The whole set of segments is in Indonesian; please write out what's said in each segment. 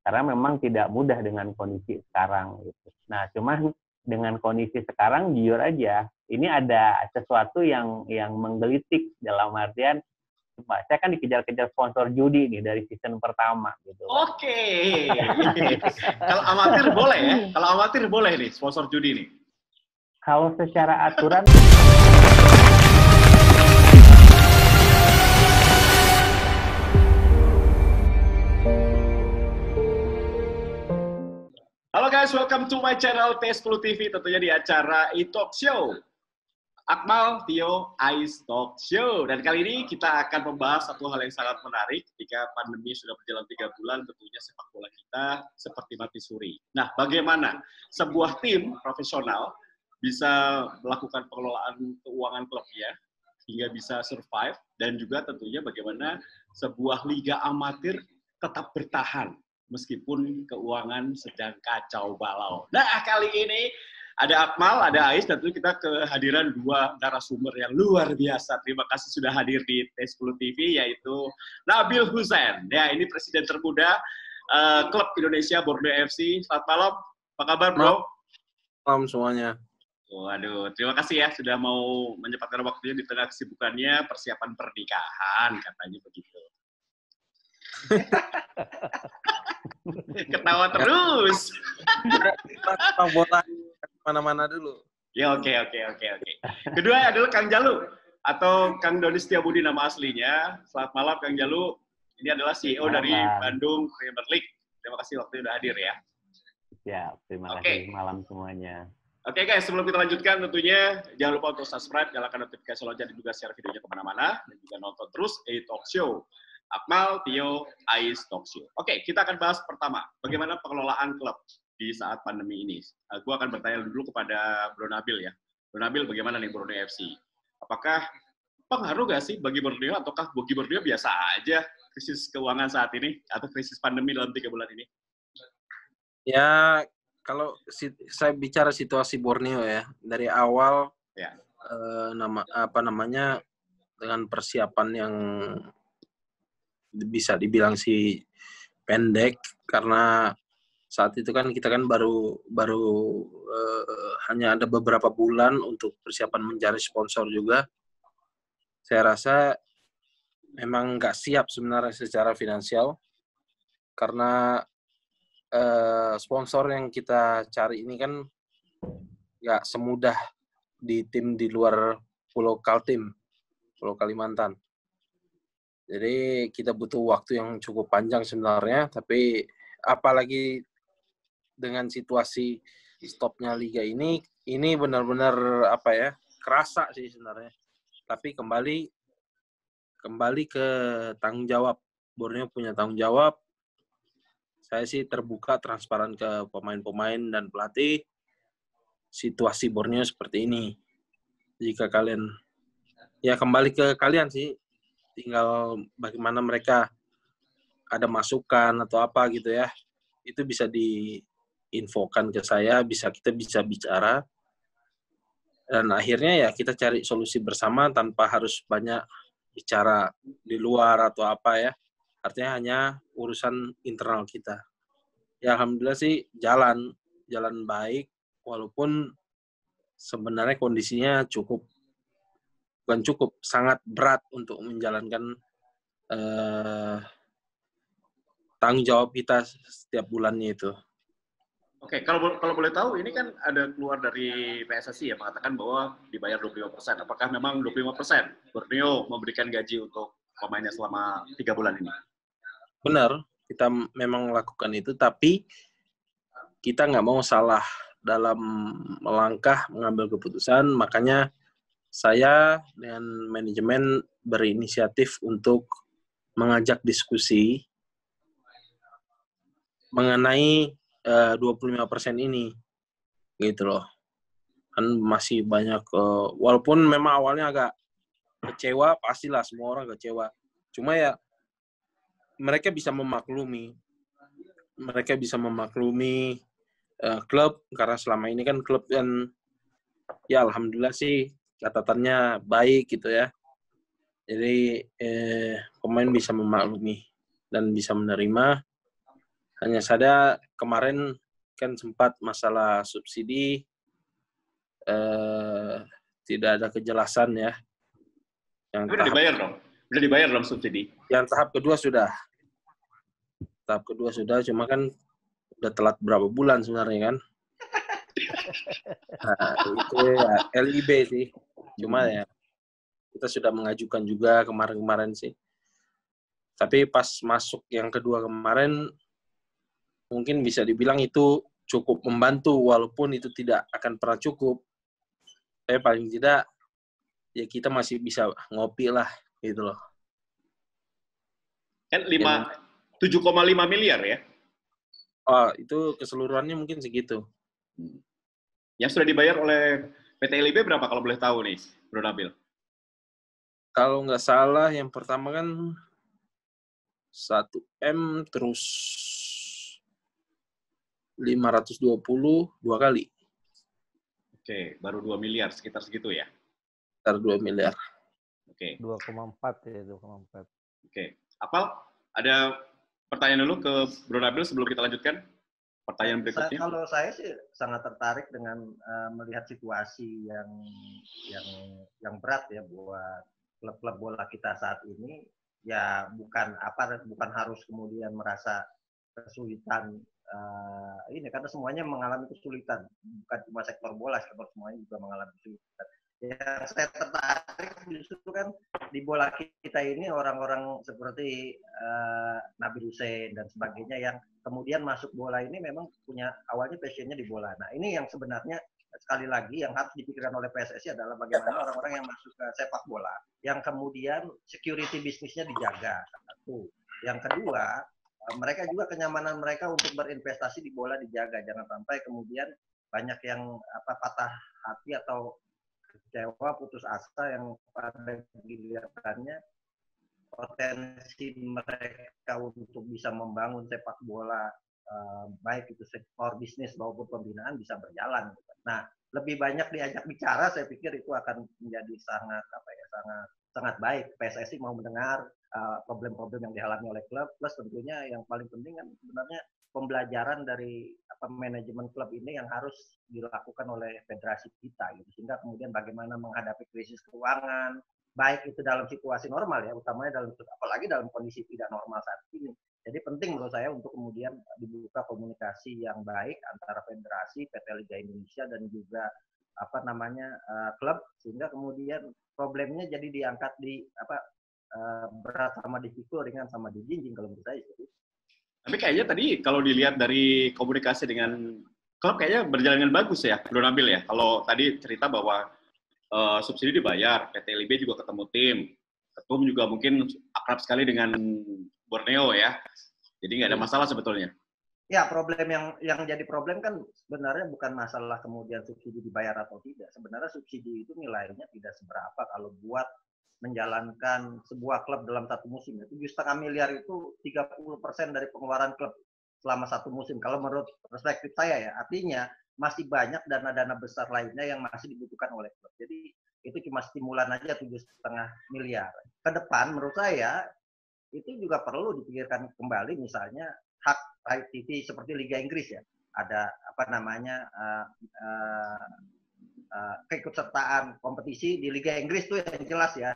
karena memang tidak mudah dengan kondisi sekarang gitu. Nah, cuman dengan kondisi sekarang jujur aja, ini ada sesuatu yang menggelitik dalam artian, Pak, saya kan dikejar-kejar sponsor judi nih dari season pertama gitu. Oke. Kalau amatir boleh ya? Kalau amatir boleh nih sponsor judi nih. Kalau secara aturan Halo guys, welcome to my channel T10 TV, tentunya di acara e-talk show. Akmal, Tio, Ais Talk Show. Dan kali ini kita akan membahas satu hal yang sangat menarik. Jika pandemi sudah berjalan 3 bulan, tentunya sepak bola kita seperti mati suri. Nah, bagaimana sebuah tim profesional bisa melakukan pengelolaan keuangan klubnya hingga bisa survive, dan juga tentunya bagaimana sebuah liga amatir tetap bertahan meskipun keuangan sedang kacau balau. Nah, kali ini ada Akmal, ada Ais, dan tentu kita kehadiran dua narasumber yang luar biasa. Terima kasih sudah hadir di T10 TV, yaitu Nabil Hussein. Ya, ini presiden termuda klub Indonesia Borneo FC. Selamat malam, apa kabar bro? Malam semuanya. Waduh, terima kasih ya sudah mau menyempatkan waktunya di tengah kesibukannya persiapan pernikahan, katanya begitu. Ketawa terus. Kita bola mana-mana dulu. Ya, oke. Kedua adalah Kang Jalu atau Kang Doni Setiabudi nama aslinya. Selamat malam Kang Jalu. Ini adalah CEO dari Bandung Premier League. Terima kasih waktunya sudah hadir ya. Ya, terima kasih malam semuanya. Oke guys, sebelum kita lanjutkan tentunya jangan lupa untuk subscribe, nyalakan notifikasi lonceng, dan juga share videonya kemana-mana, dan juga nonton terus e-talk show. Akmal, Tio, Ais Talk Show. Oke, kita akan bahas pertama, bagaimana pengelolaan klub di saat pandemi ini. Gue akan bertanya dulu kepada Bro Nabil ya. Bro Nabil, bagaimana nih Borneo FC? Apakah pengaruh nggak sih bagi Borneo, ataukah bagi Borneo biasa aja krisis keuangan saat ini, atau krisis pandemi dalam 3 bulan ini? Ya, kalau saya bicara situasi Borneo ya, dari awal ya. Dengan persiapan yang bisa dibilang sih pendek, karena saat itu kan kita kan baru hanya ada beberapa bulan untuk persiapan mencari sponsor juga. Saya rasa memang nggak siap sebenarnya secara finansial, karena sponsor yang kita cari ini kan nggak semudah di tim di luar Pulau Kaltim, Pulau Kalimantan. Jadi kita butuh waktu yang cukup panjang sebenarnya, tapi apalagi dengan situasi stopnya liga ini benar-benar kerasa sih sebenarnya. Tapi kembali ke tanggung jawab. Borneo punya tanggung jawab. Saya sih terbuka, transparan ke pemain-pemain dan pelatih. Situasi Borneo seperti ini. Jika kalian, ya kembali ke kalian sih. Tinggal bagaimana mereka ada masukan atau apa gitu ya. Itu bisa diinfokan ke saya, kita bisa bicara. Dan akhirnya ya kita cari solusi bersama tanpa harus banyak bicara di luar atau apa ya. Artinya hanya urusan internal kita. Ya alhamdulillah sih jalan baik, walaupun sebenarnya kondisinya sangat berat untuk menjalankan tanggung jawab kita setiap bulannya itu. Oke, kalau boleh tahu, ini kan ada keluar dari PSSI ya, mengatakan bahwa dibayar 25%. Apakah memang 25% Borneo memberikan gaji untuk pemainnya selama 3 bulan ini? Benar, kita memang melakukan itu, tapi kita nggak mau salah dalam melangkah mengambil keputusan, makanya saya dengan manajemen berinisiatif untuk mengajak diskusi mengenai 25% ini, gitu loh. Kan masih banyak, walaupun memang awalnya agak kecewa, pastilah semua orang kecewa. Cuma ya mereka bisa memaklumi klub, karena selama ini kan klub kan ya alhamdulillah sih catatannya baik gitu ya. Jadi pemain bisa memaklumi dan bisa menerima. Hanya saja kemarin kan sempat masalah subsidi, tidak ada kejelasan ya. Yang Udah dibayar dong? Udah dibayar dong subsidi? Yang tahap kedua sudah. Tahap kedua sudah, cuma kan udah telat berapa bulan sebenarnya kan. Nah, itu ya LIB sih. Cuma ya kita sudah mengajukan juga kemarin-kemarin sih. Tapi pas masuk yang kedua kemarin, mungkin bisa dibilang itu cukup membantu, walaupun itu tidak akan pernah cukup. Tapi paling tidak, ya kita masih bisa ngopi lah, gitu loh. Kan 7,5 miliar ya? Oh, itu keseluruhannya mungkin segitu. Yang sudah dibayar oleh PT LIB berapa kalau boleh tahu nih, Bro Nabil? Kalau nggak salah, yang pertama kan 1M, terus 520 dua kali. Oke, baru 2 miliar, sekitar segitu ya? Sekitar 2 miliar. Oke. 2,4 ya, 2,4. Oke. Apal, ada pertanyaan dulu ke Bro Nabil sebelum kita lanjutkan? Pertanyaan berikutnya. Kalau saya sih sangat tertarik dengan melihat situasi yang berat ya buat klub-klub bola kita saat ini. Ya bukan harus kemudian merasa kesulitan ini, karena semuanya mengalami kesulitan, bukan cuma sektor bola, sektor semuanya juga mengalami kesulitan. Yang saya tertarik justru kan di bola kita ini orang-orang seperti Nabil Hussein dan sebagainya yang kemudian masuk bola ini memang punya awalnya passionnya di bola. Nah ini yang sebenarnya sekali lagi yang harus dipikirkan oleh PSSI adalah bagaimana orang-orang yang masuk ke sepak bola yang kemudian security bisnisnya dijaga. Satu. Yang kedua, mereka juga kenyamanan mereka untuk berinvestasi di bola dijaga. Jangan sampai kemudian banyak yang patah hati atau kecewa, putus asa yang pada gilirannya potensi mereka untuk bisa membangun sepak bola baik itu sektor bisnis maupun pembinaan bisa berjalan. Nah, lebih banyak diajak bicara, saya pikir itu akan menjadi sangat baik. PSSI mau mendengar problem-problem yang dialami oleh klub, plus tentunya yang paling penting kan sebenarnya pembelajaran dari manajemen klub ini yang harus dilakukan oleh federasi kita gitu, sehingga kemudian bagaimana menghadapi krisis keuangan, baik itu dalam situasi normal ya, utamanya apalagi dalam kondisi tidak normal saat ini. Jadi penting menurut saya untuk kemudian dibuka komunikasi yang baik antara federasi, PT Liga Indonesia dan juga klub, sehingga kemudian problemnya jadi diangkat di berat sama dipikul, ringan sama dijinjing kalau menurut saya itu. Tapi kayaknya tadi kalau dilihat dari komunikasi dengan klub kayaknya berjalan dengan bagus ya, Bro Nabil ya. Kalau tadi cerita bahwa subsidi dibayar, PT LIB juga ketemu tim, ketum juga mungkin akrab sekali dengan Borneo ya. Jadi nggak ada masalah sebetulnya. Ya, problem yang jadi problem kan sebenarnya bukan masalah kemudian subsidi dibayar atau tidak. Sebenarnya subsidi itu nilainya tidak seberapa kalau buat menjalankan sebuah klub dalam satu musim. 7,5 miliar itu 30% dari pengeluaran klub selama satu musim. Kalau menurut perspektif saya ya, artinya masih banyak dana-dana besar lainnya yang masih dibutuhkan oleh klub. Jadi itu cuma stimulan aja 7,5 miliar. Ke depan menurut saya itu juga perlu dipikirkan kembali, misalnya hak right TV seperti Liga Inggris ya. Ada keikutsertaan kompetisi di Liga Inggris tuh yang jelas ya.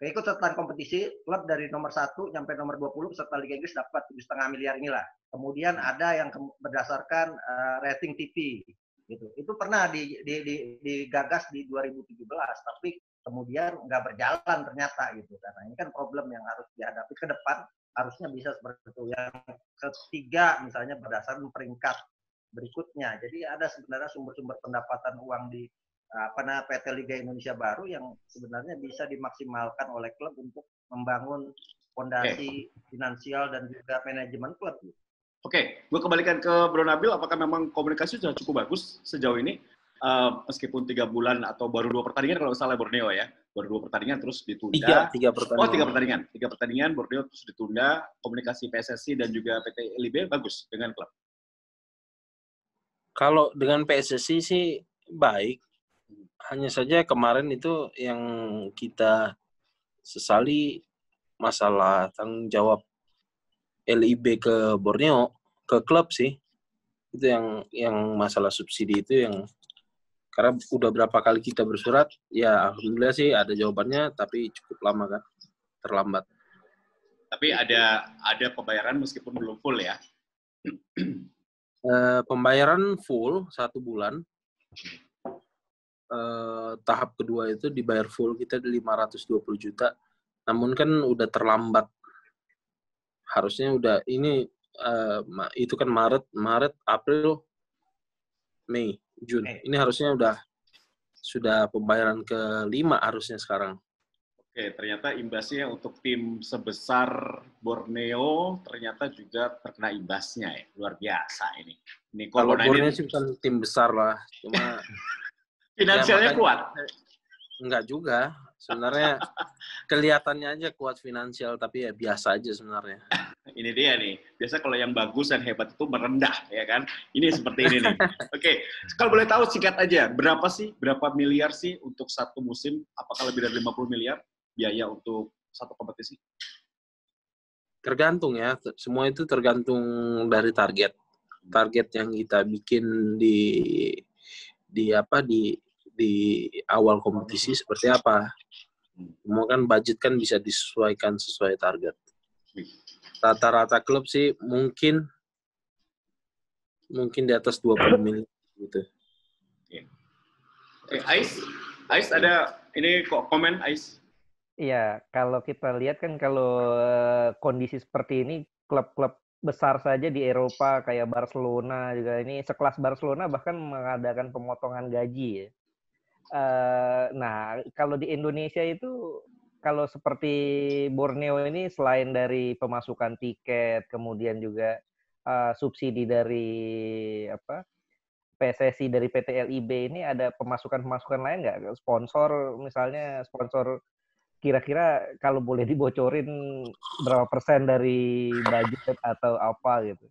Keikutsertaan kompetisi klub dari nomor 1 sampai nomor 20 peserta Liga Inggris dapat 7,5 miliar inilah. Kemudian ada yang berdasarkan rating TV gitu. Itu pernah digagas di 2017 tapi kemudian nggak berjalan ternyata gitu. Karena ini kan problem yang harus dihadapi ke depan, harusnya bisa seperti itu. Yang ketiga misalnya berdasarkan peringkat berikutnya. Jadi ada sebenarnya sumber-sumber pendapatan uang di PT Liga Indonesia baru yang sebenarnya bisa dimaksimalkan oleh klub untuk membangun fondasi finansial dan juga manajemen klub. Oke, gue kembalikan ke Bro Nabil. Apakah memang komunikasi sudah cukup bagus sejauh ini? Meskipun 3 bulan atau baru 2 pertandingan kalau salah Borneo ya, baru 2 pertandingan terus ditunda. 3 pertandingan. 3 pertandingan Borneo terus ditunda. Komunikasi PSSI dan juga PT LIB bagus dengan klub. Kalau dengan PSSI sih baik. Hanya saja kemarin itu yang kita sesali masalah tanggung jawab LIB ke Borneo, ke klub sih. Itu yang masalah subsidi itu yang karena udah berapa kali kita bersurat, ya alhamdulillah sih ada jawabannya, tapi cukup lama kan, terlambat. Tapi ada pembayaran meskipun belum full ya. Pembayaran full 1 bulan. Tahap kedua itu dibayar full kita 520 juta. Namun kan udah terlambat. Harusnya udah ini itu kan Maret, April, Mei, Jun. Ini harusnya sudah pembayaran ke-5 harusnya sekarang. Oke, ternyata imbasnya untuk tim sebesar Borneo ternyata juga terkena imbasnya ya. Luar biasa ini. Kalau Borneo sih bukan tim besar lah, cuma finansialnya kuat. Enggak juga. Sebenarnya kelihatannya aja kuat finansial, tapi ya biasa aja sebenarnya. Ini dia nih. Biasa kalau yang bagus dan hebat itu merendah, ya kan? Ini seperti ini nih. Oke, kalau boleh tahu singkat aja, berapa miliar sih untuk satu musim? Apakah lebih dari 50 miliar biaya untuk satu kompetisi? Tergantung ya. Semua itu tergantung dari target. Target yang kita bikin di awal kompetisi seperti apa. Semua kan budget kan bisa disesuaikan sesuai target. Rata-rata klub sih mungkin di atas 20 miliar gitu. Oke, Ais ada ini kok komen Ais? Iya, kalau kita lihat kan kalau kondisi seperti ini klub-klub besar saja di Eropa kayak Barcelona juga ini sekelas Barcelona bahkan mengadakan pemotongan gaji ya. Nah, kalau di Indonesia itu kalau seperti Borneo ini selain dari pemasukan tiket, kemudian juga subsidi dari PSSI dari PT LIB ini ada pemasukan-pemasukan lain nggak? Sponsor misalnya sponsor kira-kira kalau boleh dibocorin berapa persen dari budget atau apa gitu?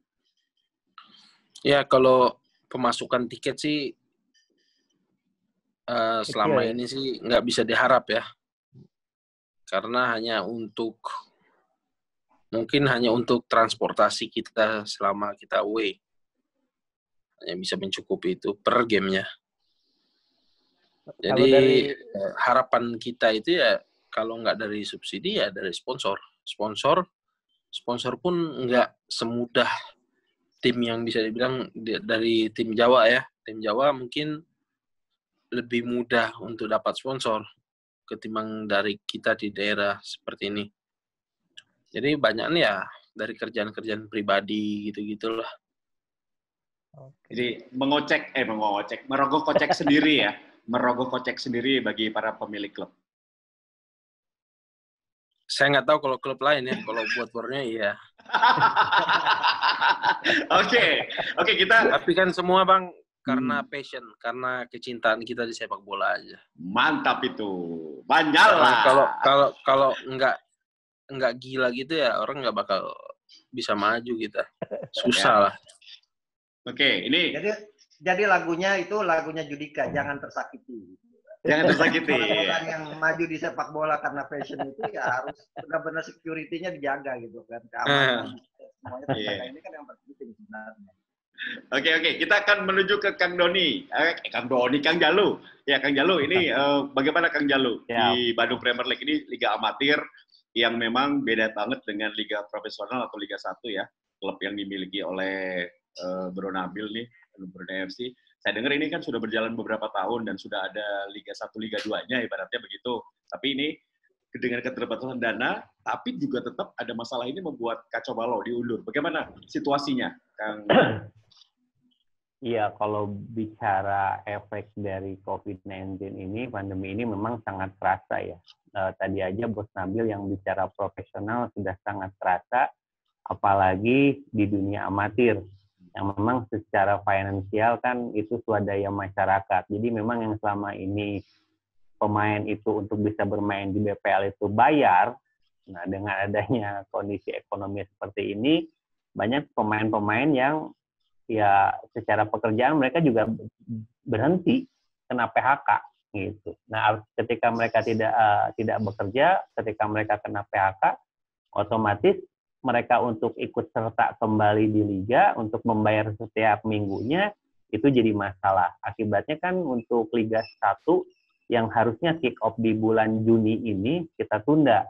Ya kalau pemasukan tiket sih selama ini sih nggak bisa diharap ya, karena mungkin hanya untuk transportasi kita selama kita away hanya bisa mencukupi itu per gamenya. Jadi harapan kita itu ya kalau nggak dari subsidi ya dari sponsor. Sponsor pun nggak semudah tim yang bisa dibilang dari tim Jawa ya. Tim Jawa mungkin lebih mudah untuk dapat sponsor ketimbang dari kita di daerah seperti ini. Jadi banyaknya ya dari kerjaan-kerjaan pribadi gitu-gitulah. Jadi merogoh kocek sendiri ya. Merogoh kocek sendiri bagi para pemilik klub. Saya nggak tahu kalau klub lain ya, kalau buat Borneo iya. Oke, kita. Tapi kan semua Bang karena passion, karena kecintaan kita di sepak bola aja. Mantap itu, banyak Kalau nggak gila gitu ya orang nggak bakal bisa maju kita, susah lah. Oke, ini. Jadi lagunya Judika, jangan tersakiti. Jangan tersakiti. Orang yang maju di sepak bola karena passion itu ya harus benar-benar security-nya dijaga gitu kan, keamanan semuanya terjaga. Ini kan yang penting sebenarnya. Oke, kita akan menuju ke Kang Doni. Kang Jalu. Ya, Kang Jalu, ini bagaimana Kang Jalu? Ya. Di Bandung Premier League ini liga amatir yang memang beda banget dengan liga profesional atau Liga 1 ya. Klub yang dimiliki oleh Bro Nabil nih, Borneo FC. Saya dengar ini kan sudah berjalan beberapa tahun dan sudah ada Liga 1, Liga 2-nya ibaratnya begitu. Tapi ini dengan keterbatasan dana, tapi juga tetap ada masalah ini membuat kacau balau, diundur. Bagaimana situasinya, Kang? Iya, kalau bicara efek dari COVID-19 ini, pandemi ini memang sangat terasa ya. Tadi aja Bos Nabil yang bicara profesional sudah sangat terasa, apalagi di dunia amatir, yang memang secara finansial kan itu swadaya masyarakat. Jadi memang yang selama ini pemain itu untuk bisa bermain di BPL itu bayar, nah dengan adanya kondisi ekonomi seperti ini, banyak pemain-pemain yang ya secara pekerjaan mereka juga berhenti kena PHK gitu. Nah, ketika mereka tidak bekerja, ketika mereka kena PHK, otomatis mereka untuk ikut serta kembali di liga, untuk membayar setiap minggunya, itu jadi masalah. Akibatnya kan untuk Liga 1 yang harusnya kick off di bulan Juni ini, kita tunda.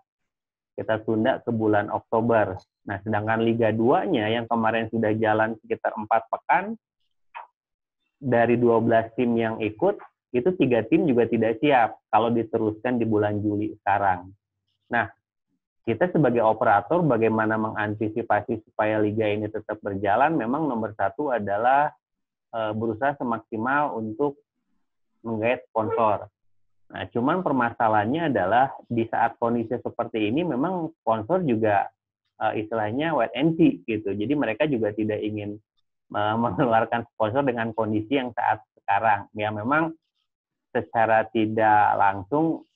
Kita tunda ke bulan Oktober. Nah, sedangkan Liga 2-nya yang kemarin sudah jalan sekitar 4 pekan, dari 12 tim yang ikut, itu 3 tim juga tidak siap kalau diteruskan di bulan Juli sekarang. Nah, kita sebagai operator bagaimana mengantisipasi supaya liga ini tetap berjalan, memang nomor satu adalah berusaha semaksimal untuk menggait sponsor. Nah, cuman permasalahannya adalah di saat kondisi seperti ini memang sponsor juga istilahnya wait and see gitu. Jadi mereka juga tidak ingin mengeluarkan sponsor dengan kondisi yang saat sekarang. Ya memang secara tidak langsung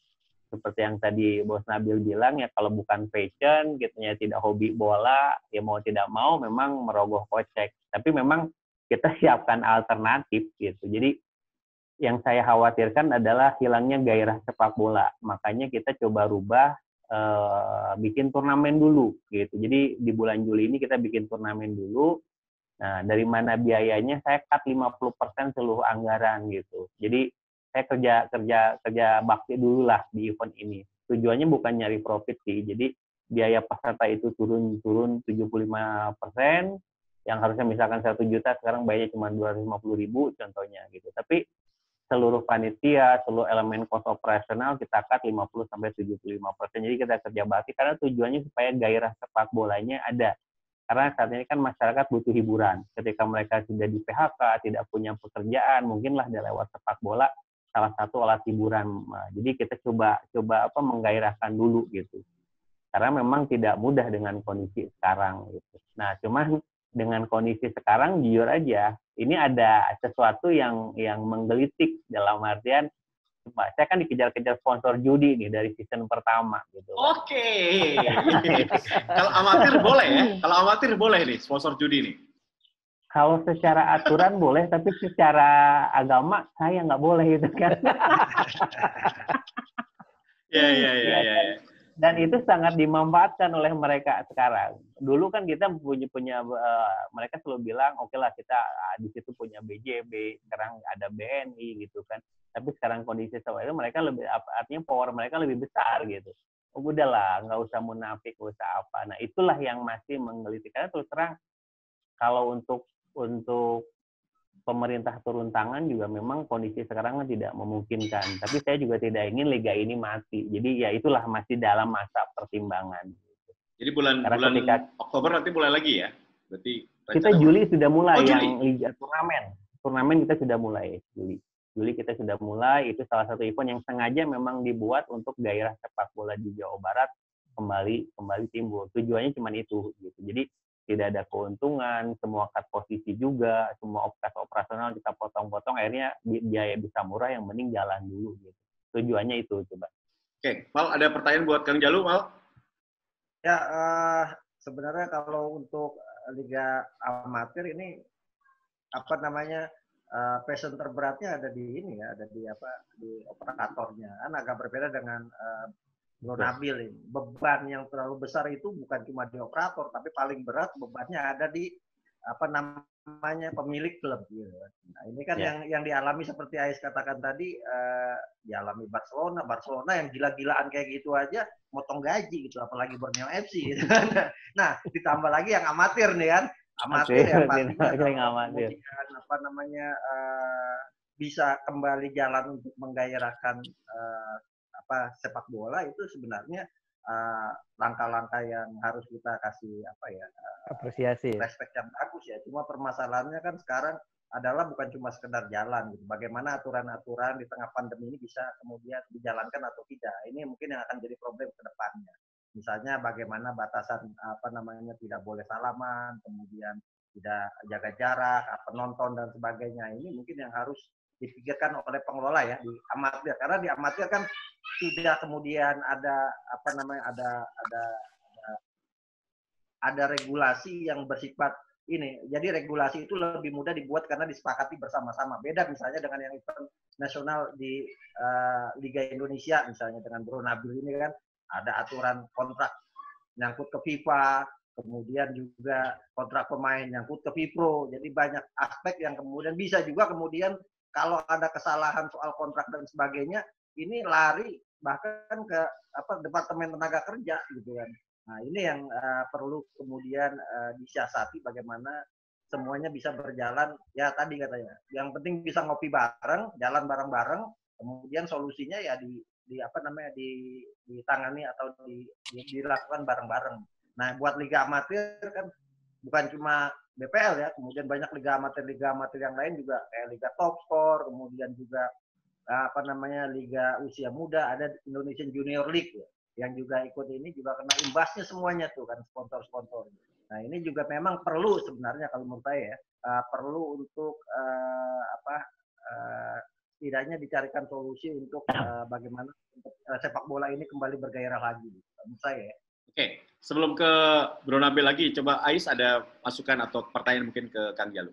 seperti yang tadi Bos Nabil bilang, ya kalau bukan passion gitu ya, tidak hobi bola, ya mau tidak mau memang merogoh kocek. Tapi memang kita siapkan alternatif gitu. Jadi yang saya khawatirkan adalah hilangnya gairah sepak bola. Makanya kita coba rubah, bikin turnamen dulu gitu. Jadi di bulan Juli ini kita bikin turnamen dulu. Nah, dari mana biayanya saya cut 50% seluruh anggaran gitu. Jadi saya kerja bakti dulu lah di event ini. Tujuannya bukan nyari profit sih. Jadi biaya peserta itu turun 75%, yang harusnya misalkan 1 juta sekarang bayarnya cuma 250.000 contohnya gitu. Tapi seluruh panitia, seluruh elemen cost operasional kita cut 50-75%. Jadi kita kerja bakti karena tujuannya supaya gairah sepak bolanya ada. Karena saat ini kan masyarakat butuh hiburan. Ketika mereka sudah di PHK, tidak punya pekerjaan, mungkinlah dia lewat sepak bola salah satu alat hiburan. Jadi kita coba menggairahkan dulu gitu. Karena memang tidak mudah dengan kondisi sekarang gitu. Nah, cuma dengan kondisi sekarang jujur aja, ini ada sesuatu yang menggelitik dalam artian saya kan dikejar-kejar sponsor judi nih dari season pertama gitu. Oke. Kalau amatir boleh ya? Kalau amatir boleh nih sponsor judi nih. Kalau secara aturan boleh, tapi secara agama saya nggak boleh gitu kan. Ya. Dan itu sangat dimanfaatkan oleh mereka sekarang. Dulu kan kita punya mereka selalu bilang, oke lah kita di situ punya BJB, sekarang ada BNI gitu kan. Tapi sekarang kondisi seperti itu mereka lebih, artinya power mereka lebih besar gitu. Oh, udahlah, nggak usah munafik, nggak usah apa. Nah itulah yang masih menggelitik. Karena terus terang kalau untuk pemerintah turun tangan juga memang kondisi sekarang tidak memungkinkan. Tapi saya juga tidak ingin liga ini mati. Jadi ya itulah masih dalam masa pertimbangan. Jadi bulan Oktober nanti mulai lagi ya? Berarti kita Juli sudah mulai yang liga turnamen. Turnamen kita sudah mulai Juli. Juli kita sudah mulai. Itu salah satu event yang sengaja memang dibuat untuk gairah sepak bola di Jawa Barat kembali timbul. Tujuannya cuma itu gitu. Jadi tidak ada keuntungan, semua cut posisi juga, semua operasional kita potong-potong, akhirnya biaya bisa murah, yang mending jalan dulu gitu. Tujuannya itu coba. Oke, Mal, ada pertanyaan buat Kang Jalu, Mal? Ya, sebenarnya kalau untuk liga amatir ini passion terberatnya ada di ini ya, ada di operatornya. Kan agak berbeda dengan Bro Nabil ini. Beban yang terlalu besar itu bukan cuma di operator, tapi paling berat bebannya ada di pemilik klub gitu. Nah, ini kan yang dialami seperti Ais katakan tadi, dialami Barcelona yang gila-gilaan kayak gitu aja motong gaji gitu, apalagi Borneo FC gitu. Nah, ditambah lagi yang amatir nih kan. Amatir yang pastinya kemudian bisa kembali jalan untuk menggairahkan sepak bola, itu sebenarnya langkah-langkah yang harus kita kasih apresiasi, respect yang bagus ya. Cuma permasalahannya kan sekarang adalah bukan cuma sekedar jalan gitu. Bagaimana aturan-aturan di tengah pandemi ini bisa kemudian dijalankan atau tidak. Ini mungkin yang akan jadi problem ke depannya. Misalnya bagaimana batasan tidak boleh salaman, kemudian tidak jaga jarak, penonton dan sebagainya. Ini mungkin yang harus dipikirkan oleh pengelola ya di amatir, karena di amatir kan tidak kemudian ada ada regulasi yang bersifat ini. Jadi regulasi itu lebih mudah dibuat karena disepakati bersama-sama. Beda misalnya dengan yang event nasional di Liga Indonesia misalnya dengan Bro Nabil ini kan ada aturan kontrak nyangkut ke FIFA, kemudian juga kontrak pemain nyangkut ke FIPRO. Jadi banyak aspek yang kemudian bisa juga kemudian kalau ada kesalahan soal kontrak dan sebagainya, ini lari bahkan ke Departemen Tenaga Kerja gitu kan. Nah ini yang perlu kemudian disiasati bagaimana semuanya bisa berjalan ya tadi katanya. Yang penting bisa ngopi bareng, jalan bareng-bareng, kemudian solusinya ya ditangani atau dilakukan bareng-bareng. Nah, buat liga amatir kan bukan cuma BPL ya, kemudian banyak liga amatir yang lain juga kayak Liga Top Score, kemudian juga liga usia muda, ada Indonesian Junior League ya, yang juga ikut ini juga kena imbasnya semuanya tuh kan sponsor-sponsor. Nah, ini juga memang perlu sebenarnya kalau menurut saya ya, perlu untuk setidaknya dicarikan solusi untuk bagaimana sepak bola ini kembali bergairah lagi menurut saya ya. Oke, sebelum ke Bro Nabil lagi, coba Ais ada masukan atau pertanyaan mungkin ke Kang Jalu.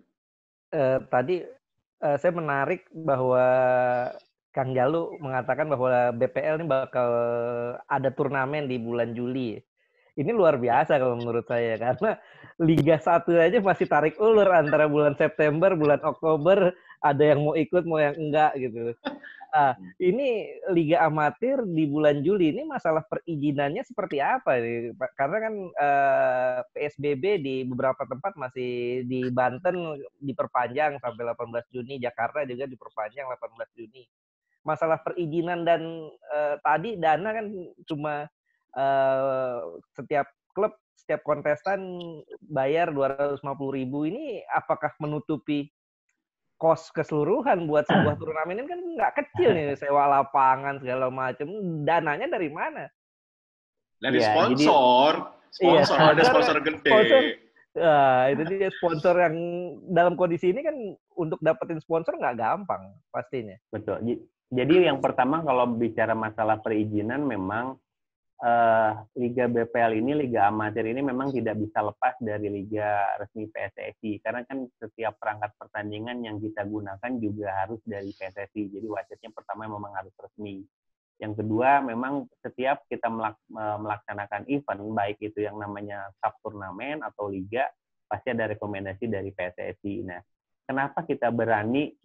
Tadi saya menarik bahwa Kang Jalu mengatakan bahwa BPL ini bakal ada turnamen di bulan Juli. Ini luar biasa kalau menurut saya, karena Liga 1 aja masih tarik ulur antara bulan September, bulan Oktober, ada yang mau ikut, mau yang enggak gitu. Ini Liga Amatir di bulan Juli, ini masalah perizinannya seperti apa? Karena kan PSBB di beberapa tempat masih di Banten diperpanjang sampai 18 Juni, Jakarta juga diperpanjang 18 Juni. Masalah perizinan dan tadi dana kan cuma setiap klub, setiap kontestan bayar 250.000. Ini apakah menutupi kos keseluruhan buat sebuah turnamen ini kan nggak kecil nih, sewa lapangan segala macam. Dananya dari mana? Dari sponsor. Ada sponsor gede. Itu dia sponsor yang dalam kondisi ini kan untuk dapetin sponsor nggak gampang pastinya. Betul. Jadi yang pertama kalau bicara masalah perizinan memang Liga BPL ini, Liga Amatir ini memang tidak bisa lepas dari Liga resmi PSSI. Karena kan setiap perangkat pertandingan yang kita gunakan juga harus dari PSSI. Jadi wasitnya pertama memang harus resmi. Yang kedua, memang setiap kita melaksanakan event, baik itu yang namanya cup turnamen atau liga, pasti ada rekomendasi dari PSSI. Nah, kenapa kita berani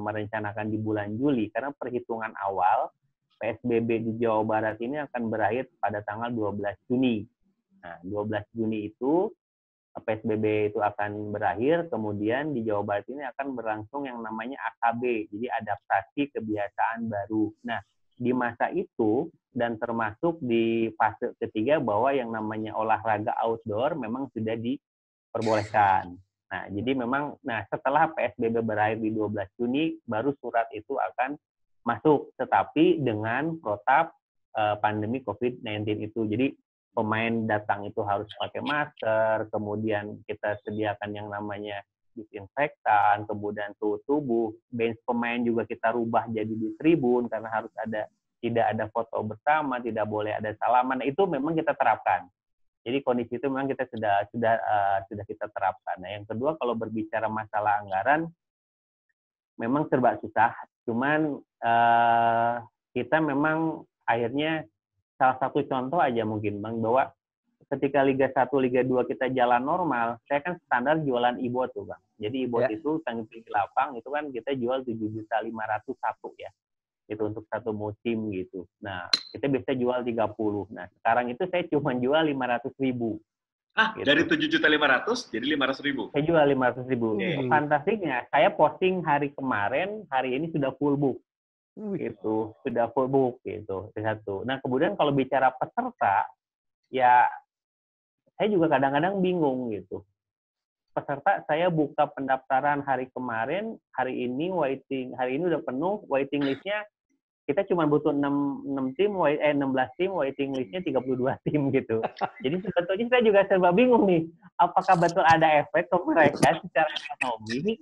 merencanakan di bulan Juli? Karena perhitungan awal, PSBB di Jawa Barat ini akan berakhir pada tanggal 12 Juni. Nah, 12 Juni itu PSBB itu akan berakhir, kemudian di Jawa Barat ini akan berlangsung yang namanya AKB, jadi adaptasi kebiasaan baru. Nah, di masa itu dan termasuk di fase ketiga bahwa yang namanya olahraga outdoor memang sudah diperbolehkan. Nah, jadi memang setelah PSBB berakhir di 12 Juni baru surat itu akan masuk, tetapi dengan protap pandemi COVID-19 itu. Jadi pemain datang itu harus pakai masker, kemudian kita sediakan yang namanya disinfektan, kemudian suhu tubuh, bench pemain juga kita rubah jadi di tribun karena harus tidak ada foto bersama, tidak boleh ada salaman. Nah, itu memang kita terapkan. Jadi kondisi itu memang kita sudah kita terapkan. Nah, yang kedua kalau berbicara masalah anggaran, memang serba susah. Cuman kita memang akhirnya salah satu contoh aja mungkin Bang, bahwa ketika Liga 1, Liga 2 kita jalan normal, saya kan standar jualan e-board tuh Bang. Jadi e-board itu tanggung tinggi lapang itu kan kita jual 7.501.000 ya. Itu untuk satu musim gitu. Nah, kita bisa jual 30. Nah, sekarang itu saya cuma jual 500.000. Gitu. Dari 7.500.000 jadi 500.000. Saya jual 500.000. Fantastiknya, saya posting hari kemarin, hari ini sudah full book. Gitu, sudah full book gitu. Satu. Nah, kemudian kalau bicara peserta, ya saya juga kadang-kadang bingung gitu. Peserta saya buka pendaftaran hari kemarin, hari ini udah penuh, waiting list-nya kita cuma butuh 16 tim, 16 tim, waiting list-nya 32 tim gitu. Jadi sebetulnya saya juga serba bingung nih, apakah betul ada efek ke mereka secara ekonomi,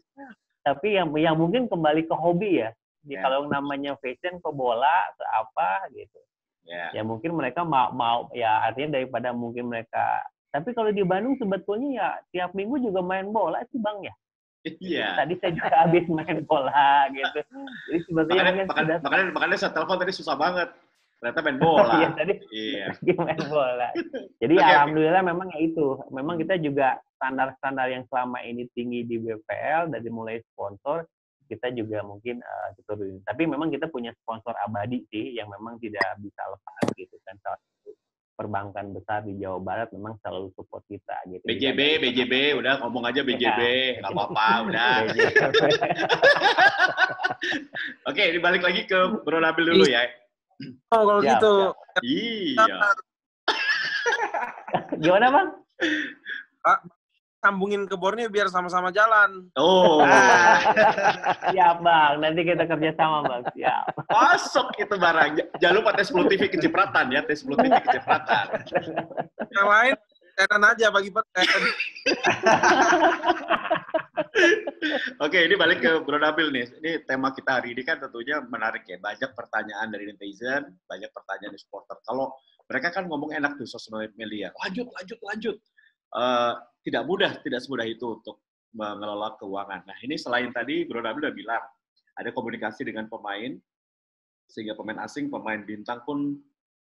tapi yang mungkin kembali ke hobi ya. Kalau namanya fashion ke bola, ke apa gitu. Ya mungkin mereka mau ya artinya daripada mungkin mereka. Tapi kalau di Bandung sebetulnya ya tiap minggu juga main bola sih Bang ya. Iya. Tadi saya juga habis main bola gitu. Jadi sebetulnya makanya saya telepon tadi susah banget. Ternyata main bola. Iya, tadi Iya. main bola. Jadi Oke. alhamdulillah memang ya itu. Memang kita juga standar-standar yang selama ini tinggi di BPL dari mulai sponsor kita juga mungkin turunin. Tapi memang kita punya sponsor abadi sih yang memang tidak bisa lepas gitu kan. Salah satu perbankan besar di Jawa Barat memang selalu support kita gitu. BJB, udah ngomong aja BJB, nggak apa-apa, udah. Oke, dibalik lagi ke Bro Nabil dulu ya. Oh, kalau Siap, gitu. siap. Iya. Gimana Bang? Sambungin ke Borneo biar sama-sama jalan. Oh, Siap Bang, nanti kita kerja sama Bang. Siap. masuk itu barang. Jangan lupa tes Blue TV kecipratan ya, tes Blue TV kecipratan. Yang lain, tenan aja bagi peten. Oke, ini balik ke Bro Nabil nih. Ini tema kita hari ini kan tentunya menarik ya. Banyak pertanyaan dari netizen, banyak pertanyaan dari supporter. Kalau mereka kan ngomong enak tuh sosial media. Lanjut. Tidak mudah, tidak semudah itu untuk mengelola keuangan. Nah, ini selain tadi Bro Nabil udah bilang, ada komunikasi dengan pemain, sehingga pemain asing, pemain bintang pun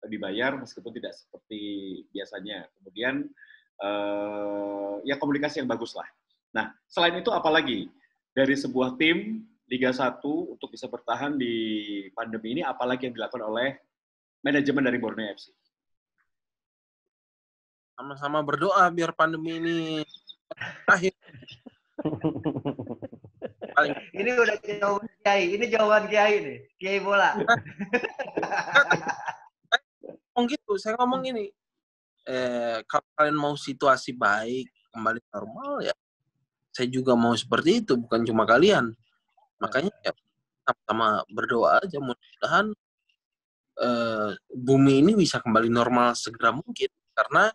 dibayar meskipun tidak seperti biasanya. Kemudian, ya komunikasi yang bagus lah. Nah, selain itu apalagi dari sebuah tim Liga 1 untuk bisa bertahan di pandemi ini, apalagi yang dilakukan oleh manajemen dari Borneo FC? Sama-sama berdoa biar pandemi ini akhir. Ini udah jawaban Kiai. Ini jawaban Kiai nih. Kiai bola. Saya ngomong gini. Kalau kalian mau situasi baik, kembali normal ya. Saya juga mau seperti itu, bukan cuma kalian. Makanya ya sama-sama berdoa aja, mudah-mudahan bumi ini bisa kembali normal segera mungkin. Karena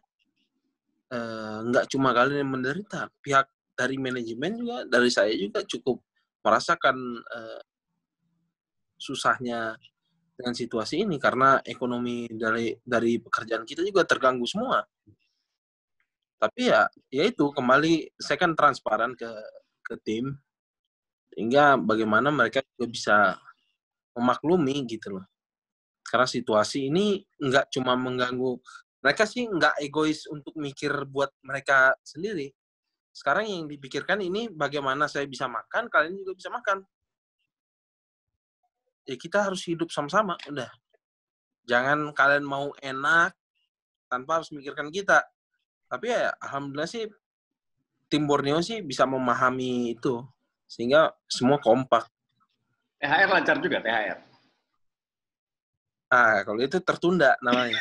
nggak cuma kalian yang menderita, pihak dari manajemen juga, dari saya juga cukup merasakan susahnya dengan situasi ini karena ekonomi dari pekerjaan kita juga terganggu semua. Tapi ya itu kembali saya kan transparan ke tim sehingga bagaimana mereka juga bisa memaklumi gitu loh. Karena situasi ini nggak cuma mengganggu mereka sih, nggak egois untuk mikir buat mereka sendiri. Sekarang yang dipikirkan ini bagaimana saya bisa makan, kalian juga bisa makan. Ya kita harus hidup sama-sama, udah. Jangan kalian mau enak tanpa harus mikirkan kita. Tapi ya alhamdulillah sih tim Borneo sih bisa memahami itu. Sehingga semua kompak. THR lancar juga, THR. Kalau itu tertunda namanya.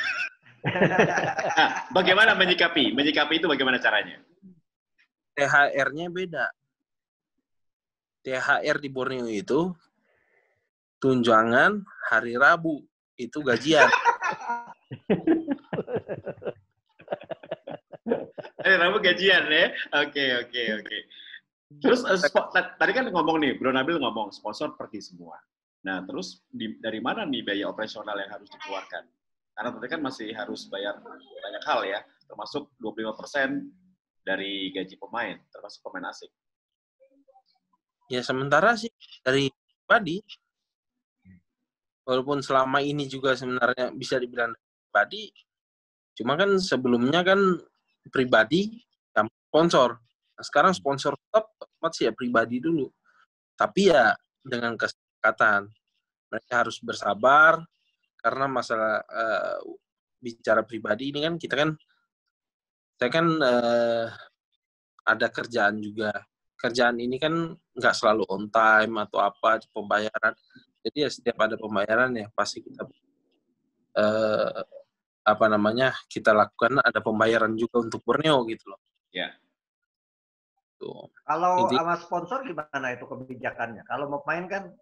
Nah, bagaimana menyikapi? Menyikapi itu bagaimana caranya? THR-nya beda. THR di Borneo itu tunjangan hari Rabu. Itu gajian. Hari Rabu gajian ya? Oke. Terus tadi kan ngomong nih, Bro Nabil ngomong sponsor pergi semua. Nah, terus dari mana nih biaya operasional yang harus dikeluarkan? Karena tadi kan masih harus bayar banyak hal ya, termasuk 25% dari gaji pemain, termasuk pemain asing. Ya sementara sih dari pribadi, walaupun selama ini juga sebenarnya bisa dibilang pribadi, cuma kan sebelumnya kan pribadi sama sponsor. Nah, sekarang sponsor top sih ya pribadi dulu. Tapi ya dengan kesepakatan, mereka harus bersabar karena masalah bicara pribadi ini kan saya kan ada kerjaan juga. Kerjaan ini kan nggak selalu on time atau apa pembayaran. Jadi ya setiap ada pembayaran ya pasti kita kita lakukan ada pembayaran juga untuk Borneo gitu loh. Ya. Tuh. Kalau sama sponsor gimana itu kebijakannya? Kalau mau main kan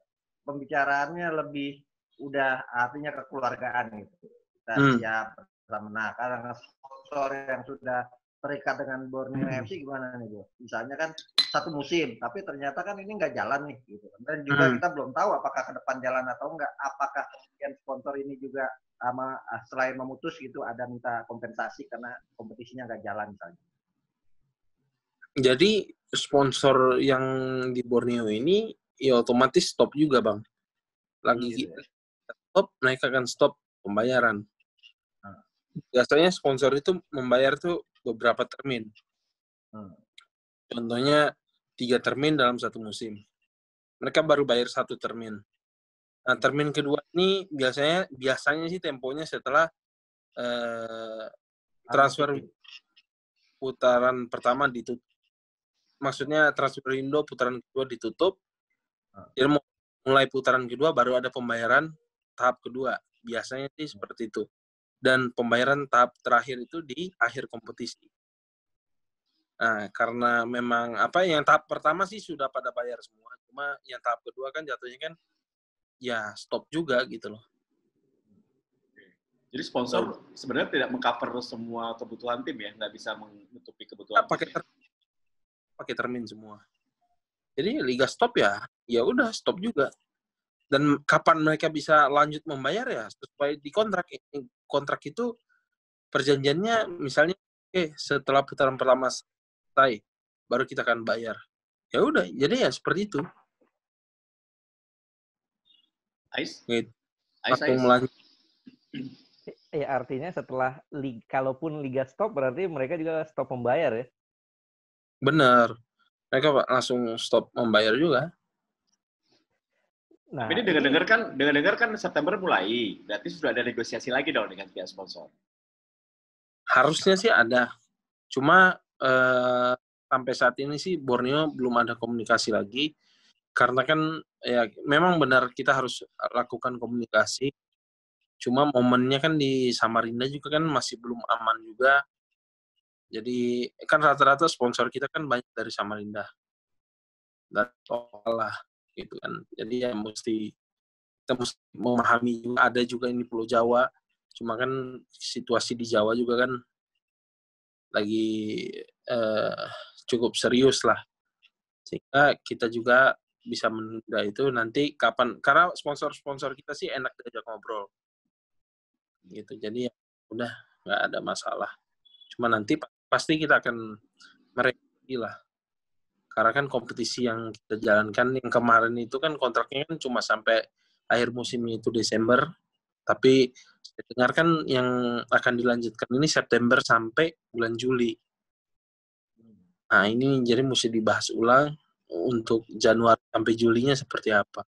pembicaraannya lebih udah artinya kekeluargaan gitu. Kita siap bersama. Nah, karena sponsor yang sudah terikat dengan Borneo FC gimana nih, Bu? Misalnya kan satu musim, tapi ternyata kan ini nggak jalan nih gitu. Dan juga kita belum tahu apakah ke depan jalan atau enggak. Apakah kemudian sponsor ini juga sama selain memutus gitu ada minta kompensasi karena kompetisinya nggak jalan misalnya. Jadi sponsor yang di Borneo ini ya otomatis stop juga, Bang. Lagi stop, mereka akan stop pembayaran. Biasanya sponsor itu membayar tuh beberapa termin. Contohnya 3 termin dalam satu musim. Mereka baru bayar 1 termin. Nah, termin kedua ini biasanya sih temponya setelah transfer putaran pertama ditutup. Maksudnya transfer window putaran kedua ditutup. Jadi mulai putaran kedua baru ada pembayaran tahap kedua. Biasanya sih seperti itu. Dan pembayaran tahap terakhir itu di akhir kompetisi. Nah, karena memang yang tahap pertama sih sudah pada bayar semua. Cuma yang tahap kedua kan jatuhnya kan ya stop juga gitu loh. Jadi sponsor sebenarnya tidak mengcover semua kebutuhan tim ya, nggak bisa menutupi kebutuhan. Pakai termin semua. Jadi liga stop ya udah stop juga. Dan kapan mereka bisa lanjut membayar ya sesuai di kontrak. Kontrak itu perjanjiannya misalnya setelah putaran pertama selesai baru kita akan bayar. Ya udah, jadi ya seperti itu. Ais? Langsung melanjut. Ya artinya setelah kalaupun liga stop berarti mereka juga stop membayar ya? Benar. Mereka langsung stop membayar juga. Nah, ini dengar-dengar kan September mulai, berarti sudah ada negosiasi lagi dong dengan pihak sponsor. Harusnya sih ada. Cuma sampai saat ini sih Borneo belum ada komunikasi lagi. Karena kan ya memang benar kita harus lakukan komunikasi. Cuma momennya kan di Samarinda juga kan masih belum aman juga. Jadi kan rata-rata sponsor kita kan banyak dari Samarinda. Dan lah gitu kan. Jadi ya kita mesti memahami juga, ada juga ini Pulau Jawa. Cuma kan situasi di Jawa juga kan lagi cukup serius lah. Sehingga kita juga bisa menunda itu nanti kapan, karena sponsor-sponsor kita sih enak diajak ngobrol. Gitu. Jadi ya udah nggak ada masalah. Cuma nanti pasti kita akan merevisi lah. Karena kan kompetisi yang kita jalankan yang kemarin itu kan kontraknya kan cuma sampai akhir musim itu Desember. Tapi saya dengar kan yang akan dilanjutkan ini September sampai bulan Juli. Nah ini jadi mesti dibahas ulang untuk Januari sampai Julinya seperti apa.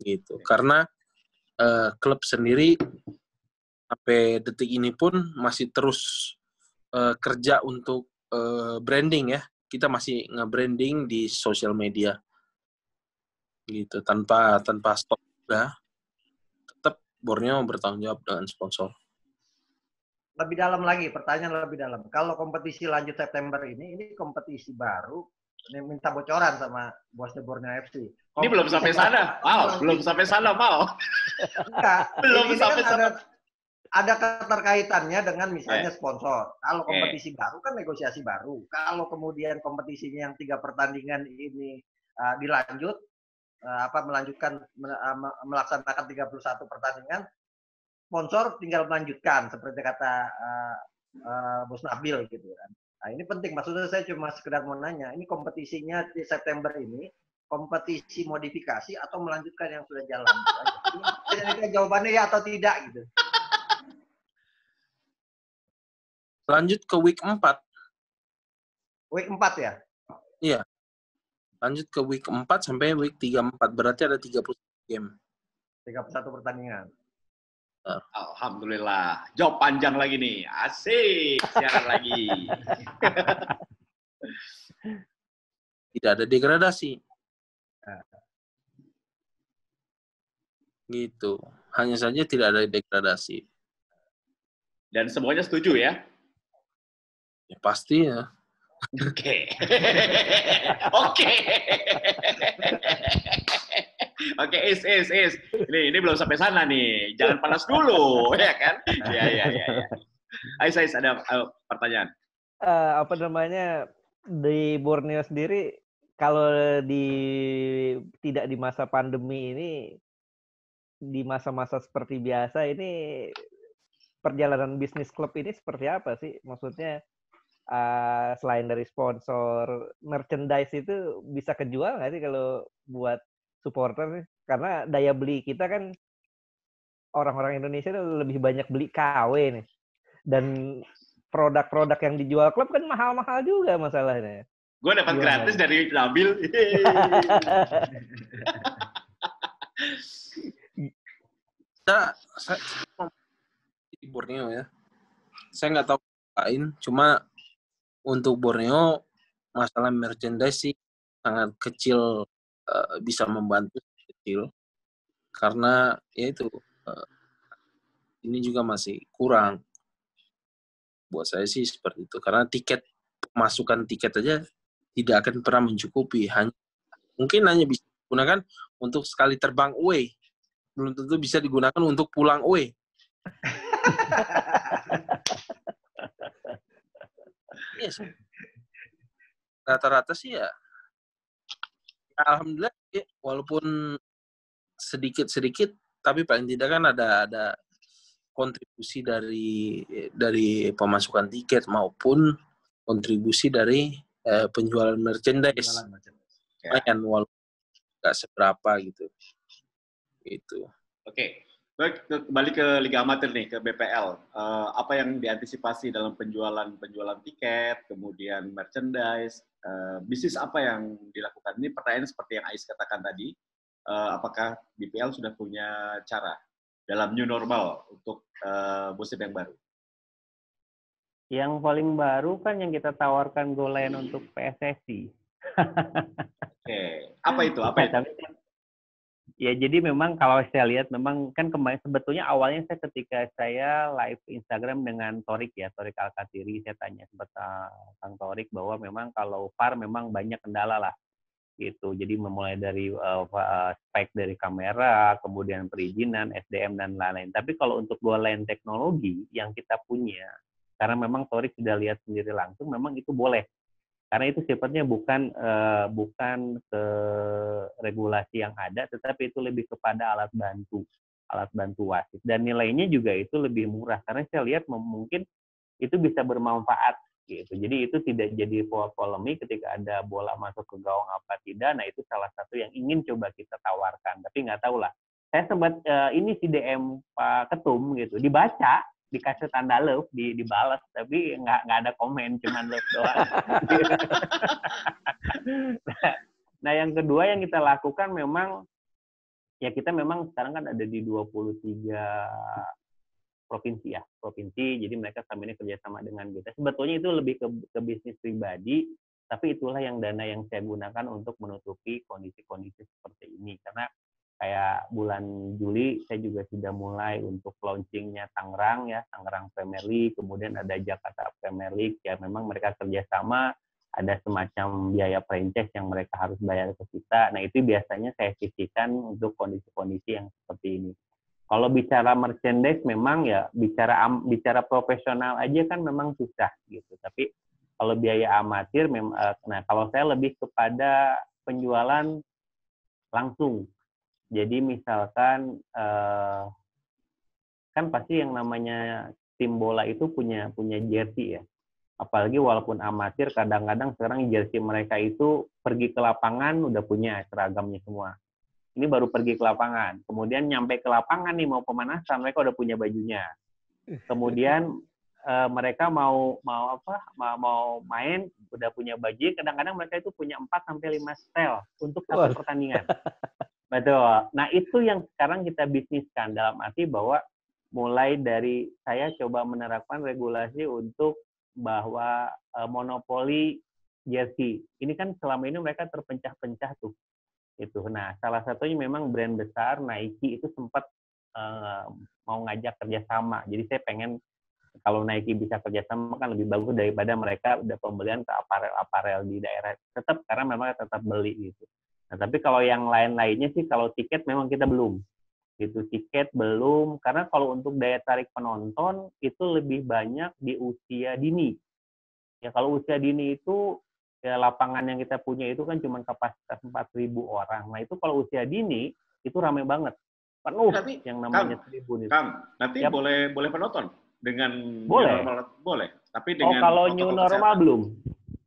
Gitu. Karena klub sendiri sampai detik ini pun masih terus kerja untuk branding ya. Kita masih nge-branding di sosial media. Gitu. Tanpa stop juga. Tetap Borneo bertanggung jawab dengan sponsor. Lebih dalam lagi, pertanyaan lebih dalam. Kalau kompetisi lanjut September ini kompetisi baru. Ini minta bocoran sama bosnya Borneo FC. Ini belum sampai sana, belum sampai sana, Enggak. Belum sampai sana. Ada keterkaitannya dengan misalnya sponsor. Kalau kompetisi baru kan negosiasi baru. Kalau kemudian kompetisinya yang 3 pertandingan ini dilanjut, melaksanakan 31 pertandingan, sponsor tinggal melanjutkan seperti kata Bos Nabil gitu kan. Nah ini penting. Maksudnya saya cuma sekedar mau nanya, ini kompetisinya di September ini kompetisi modifikasi atau melanjutkan yang sudah jalan? Ini jawabannya ya atau tidak gitu. Lanjut ke week 4. Week 4 ya? Iya. Lanjut ke week 4 sampai week 34. Berarti ada 30 game. 31 pertandingan. Alhamdulillah. Jawab panjang lagi nih. Asik. Siaran lagi. Tidak ada degradasi. Gitu. Hanya saja tidak ada degradasi. Dan semuanya setuju ya? Ya pasti ya. Oke. Oke, Is. Ini belum sampai sana nih. Jangan panas dulu, ya kan? Ya. Ais, ada pertanyaan. Di Borneo sendiri, kalau tidak di masa pandemi ini, di masa-masa seperti biasa ini, perjalanan bisnis klub ini seperti apa sih? Maksudnya, selain dari sponsor, merchandise itu bisa kejual nggak sih kalau buat supporter? Karena daya beli kita kan orang-orang Indonesia itu lebih banyak beli KW nih. Dan produk-produk yang dijual klub kan mahal-mahal juga masalahnya. Gue dapat Gimana gratis nih? dari Nabil. Saya di Borneo ya. Saya nggak tahu lain, cuma untuk Borneo masalah merchandise sih sangat kecil, bisa membantu kecil karena ya itu ini juga masih kurang. Buat saya sih seperti itu karena masukan tiket aja tidak akan pernah mencukupi, mungkin hanya bisa digunakan untuk sekali terbang away, belum tentu bisa digunakan untuk pulang away. Yes. Rata-rata sih ya alhamdulillah ya, walaupun sedikit tapi paling tidak kan ada kontribusi dari pemasukan tiket maupun kontribusi dari penjualan merchandise. Lumayan walaupun nggak seberapa gitu. Itu. Oke. Baik, kembali ke Liga Amatir nih, ke BPL. Apa yang diantisipasi dalam penjualan tiket, kemudian merchandise, bisnis apa yang dilakukan? Ini pertanyaan seperti yang Ais katakan tadi. Apakah BPL sudah punya cara dalam new normal untuk musim yang baru? Yang paling baru kan yang kita tawarkan goal line untuk PSSI. Oke. Apa itu? Ya, jadi memang kalau saya lihat memang kan kemarin sebetulnya awalnya saya ketika saya live Instagram dengan Torik ya, Torik Alkatiri, saya tanya sempat Kang Torik bahwa memang kalau VAR memang banyak kendala lah gitu. Jadi memulai dari spek dari kamera, kemudian perizinan, SDM dan lain-lain. Tapi kalau untuk goal line teknologi yang kita punya, karena memang Torik sudah lihat sendiri langsung, memang itu boleh. Karena itu sifatnya bukan ke regulasi yang ada, tetapi itu lebih kepada alat bantu wasit. Dan nilainya juga itu lebih murah. Karena saya lihat mungkin itu bisa bermanfaat gitu. Jadi itu tidak jadi polemik ketika ada bola masuk ke gawang apa tidak. Nah itu salah satu yang ingin coba kita tawarkan. Tapi nggak tahu lah. Saya sempat ini si DM Pak Ketum gitu, dibaca, dikasih tanda love, dibalas, tapi nggak ada komen, cuman love doang. Nah, yang kedua yang kita lakukan memang, ya kita memang sekarang kan ada di 23 provinsi, jadi mereka sama ini kerjasama dengan kita. Sebetulnya itu lebih ke bisnis pribadi, tapi itulah yang dana yang saya gunakan untuk menutupi kondisi-kondisi seperti ini. Karena kayak bulan Juli saya juga sudah mulai untuk launchingnya Tangerang ya, Tangerang Premier League, kemudian ada Jakarta Premier League, ya memang mereka kerjasama, ada semacam biaya franchise yang mereka harus bayar ke kita. Nah itu biasanya saya sisihkan untuk kondisi-kondisi yang seperti ini. Kalau bicara merchandise memang ya bicara profesional aja kan memang susah gitu. Tapi kalau biaya amatir, nah kalau saya lebih kepada penjualan langsung. Jadi misalkan kan pasti yang namanya tim bola itu punya jersey ya. Apalagi walaupun amatir, kadang-kadang sekarang jersey mereka itu pergi ke lapangan udah punya seragamnya semua. Ini baru pergi ke lapangan, kemudian nyampe ke lapangan nih mau pemanasan, mereka udah punya bajunya. Kemudian mereka mau main udah punya baju. Kadang-kadang mereka itu punya 4-5 style untuk satu pertandingan. Betul. Nah, itu yang sekarang kita bisniskan dalam arti bahwa mulai dari saya coba menerapkan regulasi untuk bahwa monopoli jersey. Ini kan selama ini mereka terpencah-pencah tuh. Itu. Nah, salah satunya memang brand besar Nike itu sempat mau ngajak kerjasama. Jadi saya pengen kalau Nike bisa kerjasama kan lebih bagus daripada mereka udah pembelian ke aparel di daerah. Tetap karena memang tetap beli gitu. Nah, tapi kalau yang lain-lainnya sih, kalau tiket memang kita belum. Gitu, tiket belum, karena kalau untuk daya tarik penonton, itu lebih banyak di usia dini. Ya, kalau usia dini itu, ya lapangan yang kita punya itu kan cuma kapasitas 4.000 orang. Nah, itu kalau usia dini, itu ramai banget. Penuh tapi, yang namanya 1.000. Kang, nanti yep. boleh penonton? Dengan boleh. New normal? Boleh. Tapi dengan kalau new normal belum.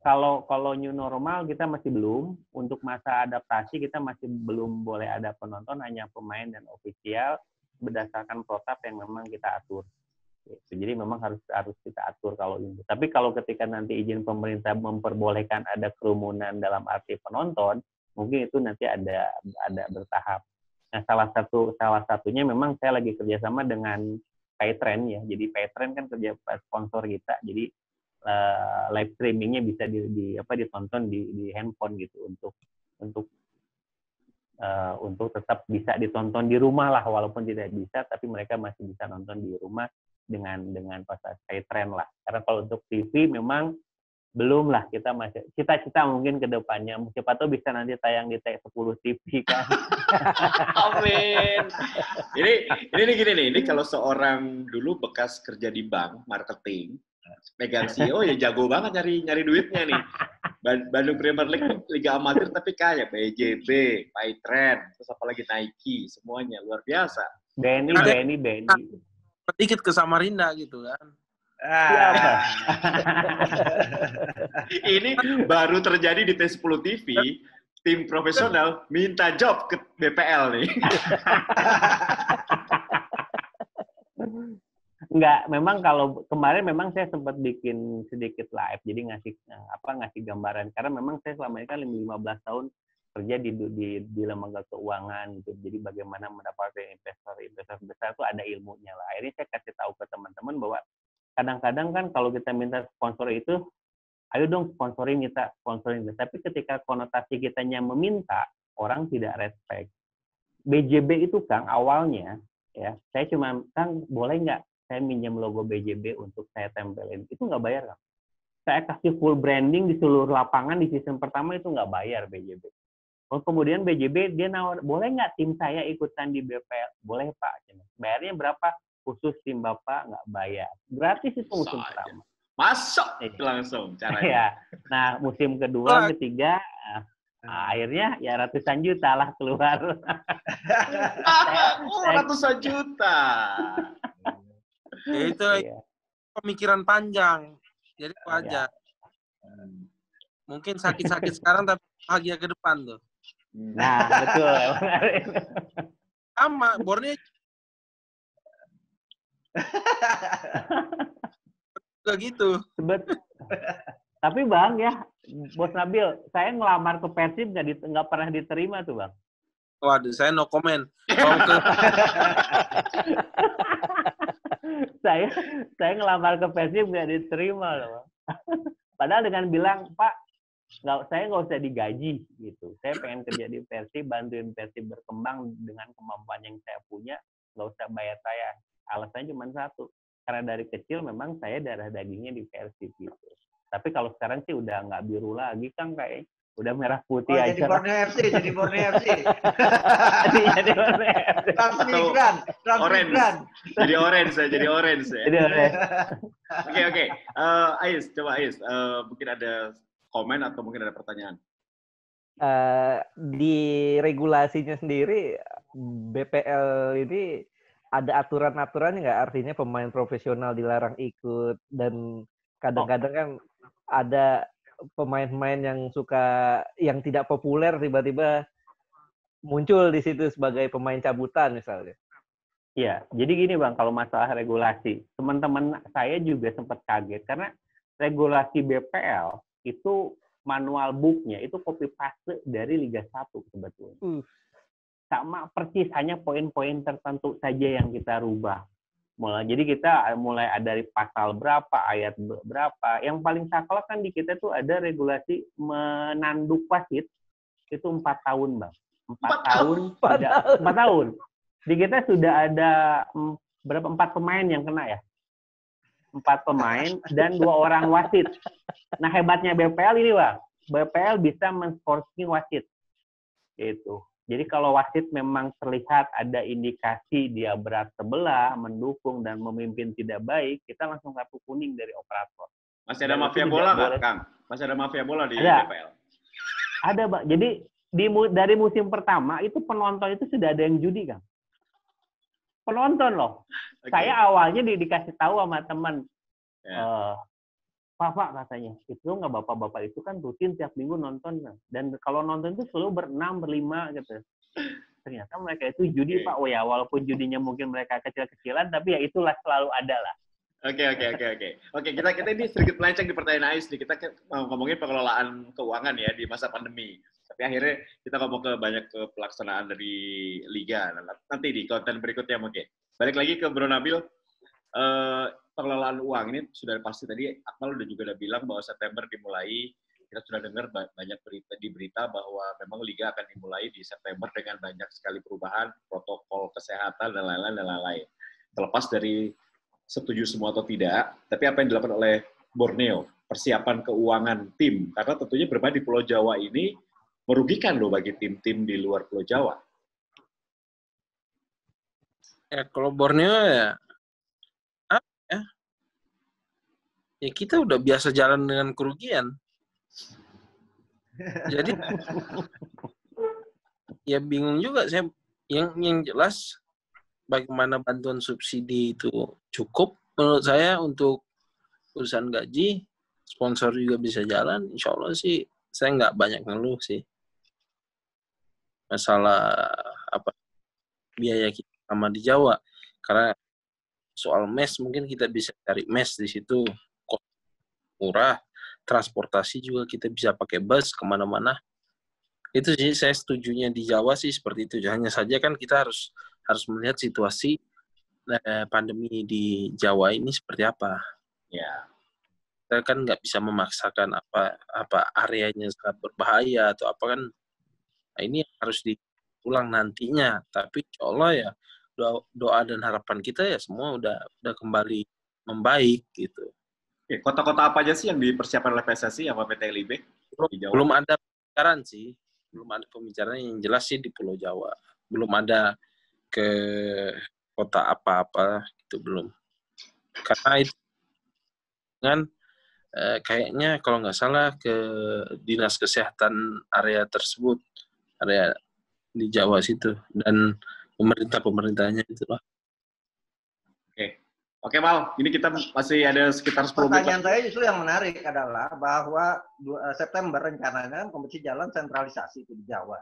Kalau new normal kita masih belum, untuk masa adaptasi kita masih belum boleh ada penonton, hanya pemain dan ofisial. berdasarkan protap yang memang kita atur. Gitu. Jadi memang harus kita atur kalau ini. Tapi kalau ketika nanti izin pemerintah memperbolehkan ada kerumunan dalam arti penonton, mungkin itu nanti ada bertahap. Nah, salah satunya memang saya lagi kerjasama dengan Paytrend ya. Jadi Paytrend kan kerja sponsor kita. Jadi live streamingnya bisa ditonton di handphone gitu untuk tetap bisa ditonton di rumah lah, walaupun tidak bisa tapi mereka masih bisa nonton di rumah dengan pasar Paytrend lah. Karena kalau untuk TV memang belum lah, kita masih cita-cita mungkin ke depannya siapa tahu bisa nanti tayang di T10 TV kan. Amin. Ini gini nih, ini kalau seorang dulu bekas kerja di bank marketing, pegang CEO ya jago banget nyari duitnya nih. Bandung Premier League Liga Amatir tapi kaya, BJB, Paytrend, terus apalagi Nike, semuanya luar biasa. BNI. Sedikit ke Samarinda gitu kan. Siapa? Ini baru terjadi di T10 TV, tim profesional minta job ke BPL nih. Enggak, memang kalau kemarin memang saya sempat bikin sedikit live, jadi ngasih gambaran karena memang saya selama ini kan 15 tahun kerja di lembaga keuangan gitu. Jadi bagaimana mendapatkan investor besar itu ada ilmunya lah. Akhirnya saya kasih tahu ke teman-teman bahwa kadang-kadang kan kalau kita minta sponsor itu, ayo dong sponsorin. Tapi ketika konotasi kitanya meminta, orang tidak respect. BJB itu Kang awalnya ya, saya cuma Kang boleh nggak saya minjem logo BJB untuk saya tempelin, itu nggak bayar Kang. Saya kasih full branding di seluruh lapangan di season pertama itu nggak bayar BJB. Oh, kemudian BJB dia nawar, boleh nggak tim saya ikutan di BPL? Boleh Pak. Bayarnya berapa? Khusus tim Bapak nggak bayar. Gratis itu musim pertama. Masuk langsung caranya. Ya. Nah, musim kedua, ketiga, akhirnya ya ratusan juta lah keluar. Ratusan juta. Ya itu pemikiran panjang. Jadi wajar. Mungkin sakit-sakit sekarang tapi bahagia ke depan tuh. Nah, betul. Sama, Borneo juga gitu. Tapi Bang ya, Bos Nabil, saya ngelamar ke Persib nggak pernah diterima tuh Bang. Waduh, saya no comment. Saya ngelamar ke Persib nggak diterima loh Bang. Padahal dengan bilang, Pak, saya nggak usah digaji gitu. Saya pengen kerja di Persib, bantuin Persib berkembang dengan kemampuan yang saya punya, nggak usah bayar saya. Alasannya cuma satu, karena dari kecil memang saya darah dagingnya di Persib gitu. Tapi kalau sekarang sih udah nggak biru lagi Kang, kayak udah merah putih aja. Jadi Borneo FC. Jadi Borneo FC. Transmigran. Jadi orange ya. Oke. Ais, coba Ais. Mungkin ada komen atau mungkin ada pertanyaan. Di regulasinya sendiri, BPL ini ada aturan-aturannya nggak? Artinya pemain profesional dilarang ikut, dan kadang-kadang kan ada pemain-pemain yang tidak populer tiba-tiba muncul di situ sebagai pemain cabutan misalnya. Iya, jadi gini Bang, kalau masalah regulasi, teman-teman saya juga sempat kaget karena regulasi BPL itu manual book-nya itu copy paste dari Liga 1 sebetulnya. Sama persis, hanya poin-poin tertentu saja yang kita rubah. Jadi kita mulai dari pasal berapa, ayat berapa. Yang paling saklek kan di kita tuh ada regulasi menanduk wasit itu 4 tahun Bang. 4 tahun. Di kita sudah ada 4 pemain yang kena ya. 4 pemain dan 2 orang wasit. Nah hebatnya BPL ini Bang, BPL bisa men-scoring wasit. Gitu. Jadi kalau wasit memang terlihat ada indikasi dia berat sebelah, mendukung dan memimpin tidak baik, kita langsung kartu kuning dari operator. Masih ada mafia bola nggak, Kang? Masih ada mafia bola di BPL? Ada, Pak. Jadi dari musim pertama itu penonton itu sudah ada yang judi, Kang. Penonton loh. Okay. Saya awalnya dikasih tahu sama teman, Pak katanya, itu nggak bapak-bapak itu kan rutin tiap minggu nonton, kan? Dan kalau nonton itu selalu 6, 5 gitu. ternyata mereka itu judi Pak. Oh ya, walaupun judinya mungkin mereka kecil-kecilan, tapi ya itulah selalu ada lah. Oke, kita ini sedikit melenceng di pertanyaan Ais nih. Kita ngomongin pengelolaan keuangan ya di masa pandemi. Tapi akhirnya kita ngomong ke pelaksanaan dari liga. Nanti di konten berikutnya mungkin. Balik lagi ke Bro Nabil. Pengelolaan uang ini sudah pasti tadi Akmal udah bilang bahwa September dimulai. Kita sudah dengar banyak berita bahwa memang liga akan dimulai di September dengan banyak sekali perubahan protokol kesehatan dan lain-lain. Terlepas dari setuju semua atau tidak, tapi apa yang dilakukan oleh Borneo, persiapan keuangan tim, karena tentunya bermain di Pulau Jawa ini merugikan loh bagi tim-tim di luar Pulau Jawa. Ya kalau Borneo ya, ya kita udah biasa jalan dengan kerugian. Jadi ya bingung juga saya. Yang jelas bagaimana bantuan subsidi itu cukup menurut saya untuk urusan gaji, sponsor juga bisa jalan. Insya Allah sih saya nggak banyak ngeluh sih masalah biaya kita sama di Jawa, karena soal mes mungkin kita bisa cari mes di situ murah, transportasi juga kita bisa pakai bus kemana-mana. Itu sih saya setujunya di Jawa sih seperti itu. Hanya saja kan kita harus melihat situasi pandemi di Jawa ini seperti apa. Ya. Kita kan nggak bisa memaksakan apa areanya sangat berbahaya atau apa kan. Nah, ini harus diulang nantinya. Tapi insya Allah ya doa dan harapan kita ya semua udah kembali membaik gitu. Oke, kota-kota apa aja sih yang dipersiapkan oleh PSSI sama PT LIB? Belum ada pembicaraan sih. Belum ada pembicaraan yang jelas sih di Pulau Jawa. Belum ada ke kota apa-apa itu belum. Karena itu kan kayaknya kalau nggak salah ke dinas kesehatan area tersebut, area di Jawa situ, dan pemerintahnya itu lah. Oke, Mal, ini kita masih ada sekitar 10 menit. Pertanyaan saya justru yang menarik adalah bahwa September rencananya kompetisi jalan sentralisasi itu di Jawa.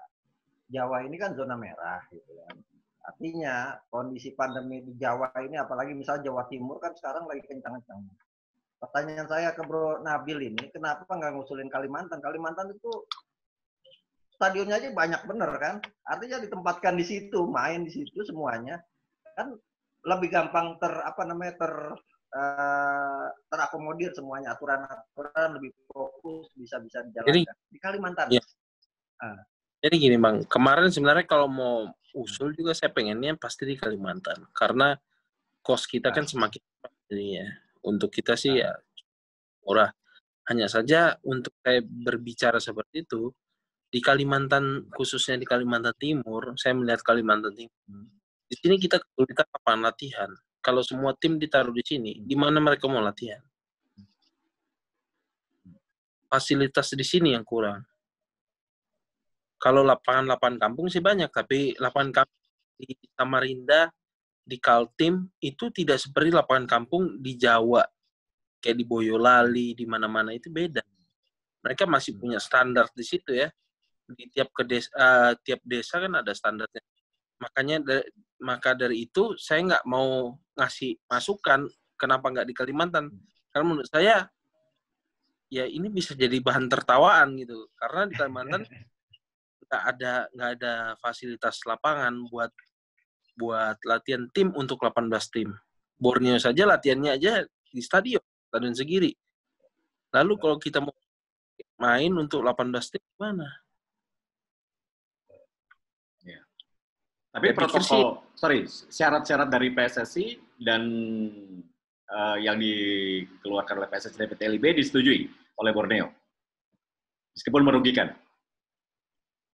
Jawa ini kan zona merah gitu kan. Artinya kondisi pandemi di Jawa ini, apalagi misalnya Jawa Timur kan sekarang lagi kencang-kencang. Pertanyaan saya ke Bro Nabil ini, kenapa nggak ngusulin Kalimantan? Kalimantan itu stadionnya aja banyak bener kan? Artinya ditempatkan di situ, main di situ semuanya kan lebih gampang terakomodir semuanya, aturan-aturan lebih fokus, bisa dijalankan. Jadi, di Kalimantan. Ya. Jadi gini Bang, kemarin sebenarnya kalau mau usul juga saya pengennya pasti di Kalimantan, karena kos kita kan semakin ya. Untuk kita sih ya murah. Hanya saja untuk saya berbicara seperti itu, di Kalimantan, khususnya di Kalimantan Timur, saya melihat Kalimantan Timur, di sini kita kesulitan lapangan latihan. Kalau semua tim ditaruh di sini, di mana mereka mau latihan? Fasilitas di sini yang kurang. Kalau lapangan kampung sih banyak, tapi lapangan kampung di Samarinda, di Kaltim, itu tidak seperti lapangan kampung di Jawa. Kayak di Boyolali, di mana-mana itu beda. Mereka masih punya standar di situ ya. Di tiap desa kan ada standarnya. Maka dari itu saya nggak mau ngasih masukan kenapa nggak di Kalimantan, karena menurut saya ya ini bisa jadi bahan tertawaan gitu, karena di Kalimantan nggak ada fasilitas lapangan buat latihan tim untuk 18 tim. Borneo saja latihannya aja di stadion sendiri. Lalu kalau kita mau main untuk 18 tim gimana? Tapi syarat-syarat dari PSSI dan yang dikeluarkan oleh PSSI dan PT LIB disetujui oleh Borneo. Meskipun merugikan.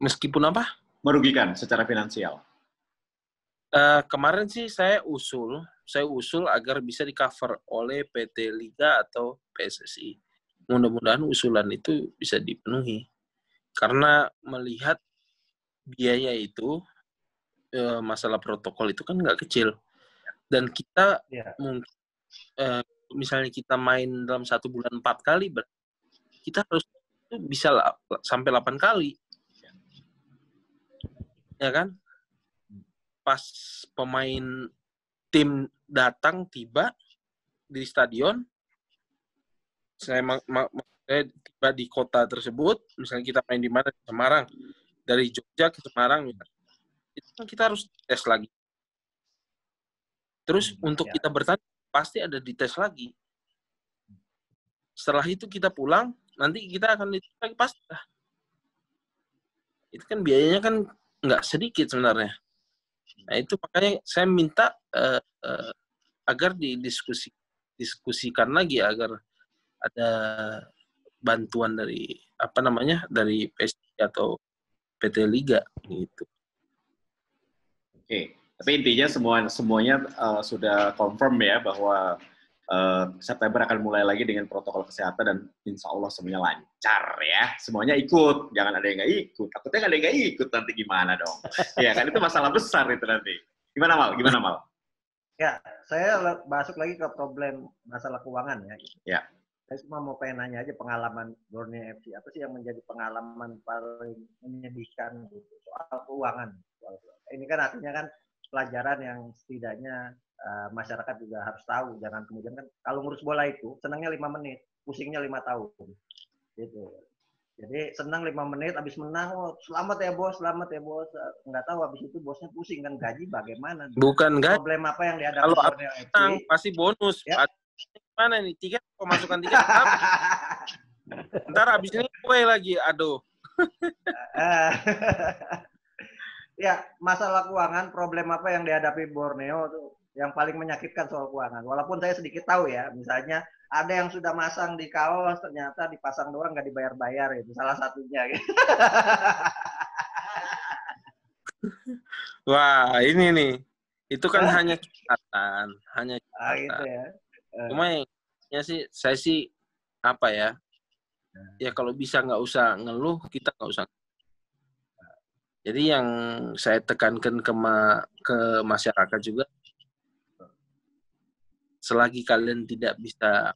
Meskipun apa? Merugikan secara finansial. Kemarin sih saya usul agar bisa di-cover oleh PT Liga atau PSSI. Mudah-mudahan usulan itu bisa dipenuhi. Karena melihat biaya itu, masalah protokol itu kan nggak kecil. Dan kita mungkin misalnya kita main dalam 1 bulan 4 kali, kita harus bisa sampai 8 kali. Ya kan? pas pemain tim datang tiba di stadion, saya tiba di kota tersebut, misalnya kita main di mana, di Semarang, dari Jogja ke Semarang, itu kan kita harus tes lagi. Terus untuk kita bertanding pasti ada dites lagi. Setelah itu kita pulang, nanti kita akan dites lagi pasti. Itu kan biayanya kan nggak sedikit sebenarnya. Nah itu makanya saya minta agar didiskusikan lagi agar ada bantuan dari dari PSSI atau PT Liga gitu. Oke, tapi intinya semuanya sudah confirm ya bahwa September akan mulai lagi dengan protokol kesehatan dan insya Allah semuanya lancar ya. Semuanya ikut, jangan ada yang nggak ikut. Takutnya nggak ada yang nggak ikut, nanti gimana dong? Ya kan itu masalah besar itu nanti. Gimana Mal? Ya, saya masuk lagi ke problem masalah keuangan ya. Ya. Saya cuma mau pengen nanya aja pengalaman Borneo FC. Apa sih yang menjadi pengalaman paling menyedihkan gitu, soal keuangan? Ini kan artinya kan pelajaran yang setidaknya masyarakat juga harus tahu. Jangan kemudian kan kalau ngurus bola itu senangnya 5 menit, pusingnya 5 tahun. Gitu. Jadi senang 5 menit, habis menang, oh, selamat ya bos. Nggak tahu habis itu bosnya pusing kan, gaji bagaimana? Bukan gaji. Problem apa yang dihadapi kalau Borneo FC? Pasti bonus. Ya. Mana nih tiket, pemasukan tiket apa? Ntar habis ini kue lagi, aduh. Ya, masalah keuangan, problem apa yang dihadapi Borneo tuh yang paling menyakitkan soal keuangan. Walaupun saya sedikit tahu ya, misalnya ada yang sudah masang di kaos, ternyata dipasang doang nggak dibayar-bayar, itu salah satunya. Gitu. Wah, ini nih. Itu kan hanya catatan. Gitu ya. Cuma ya sih, saya sih apa ya? Ya kalau bisa nggak usah ngeluh, kita nggak usah. Jadi yang saya tekankan ke masyarakat juga, selagi kalian tidak bisa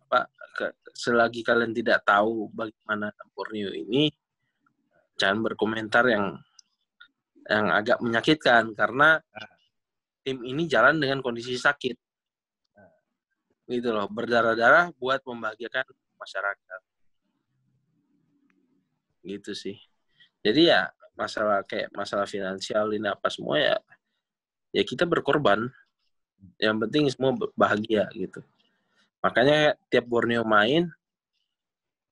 selagi kalian tidak tahu bagaimana Borneo ini, jangan berkomentar yang agak menyakitkan karena tim ini jalan dengan kondisi sakit. Gitu loh, berdarah-darah buat membahagiakan masyarakat. Gitu sih. Jadi ya masalah finansial ini apa semua ya kita berkorban. Yang penting semua bahagia gitu. Makanya tiap Borneo main,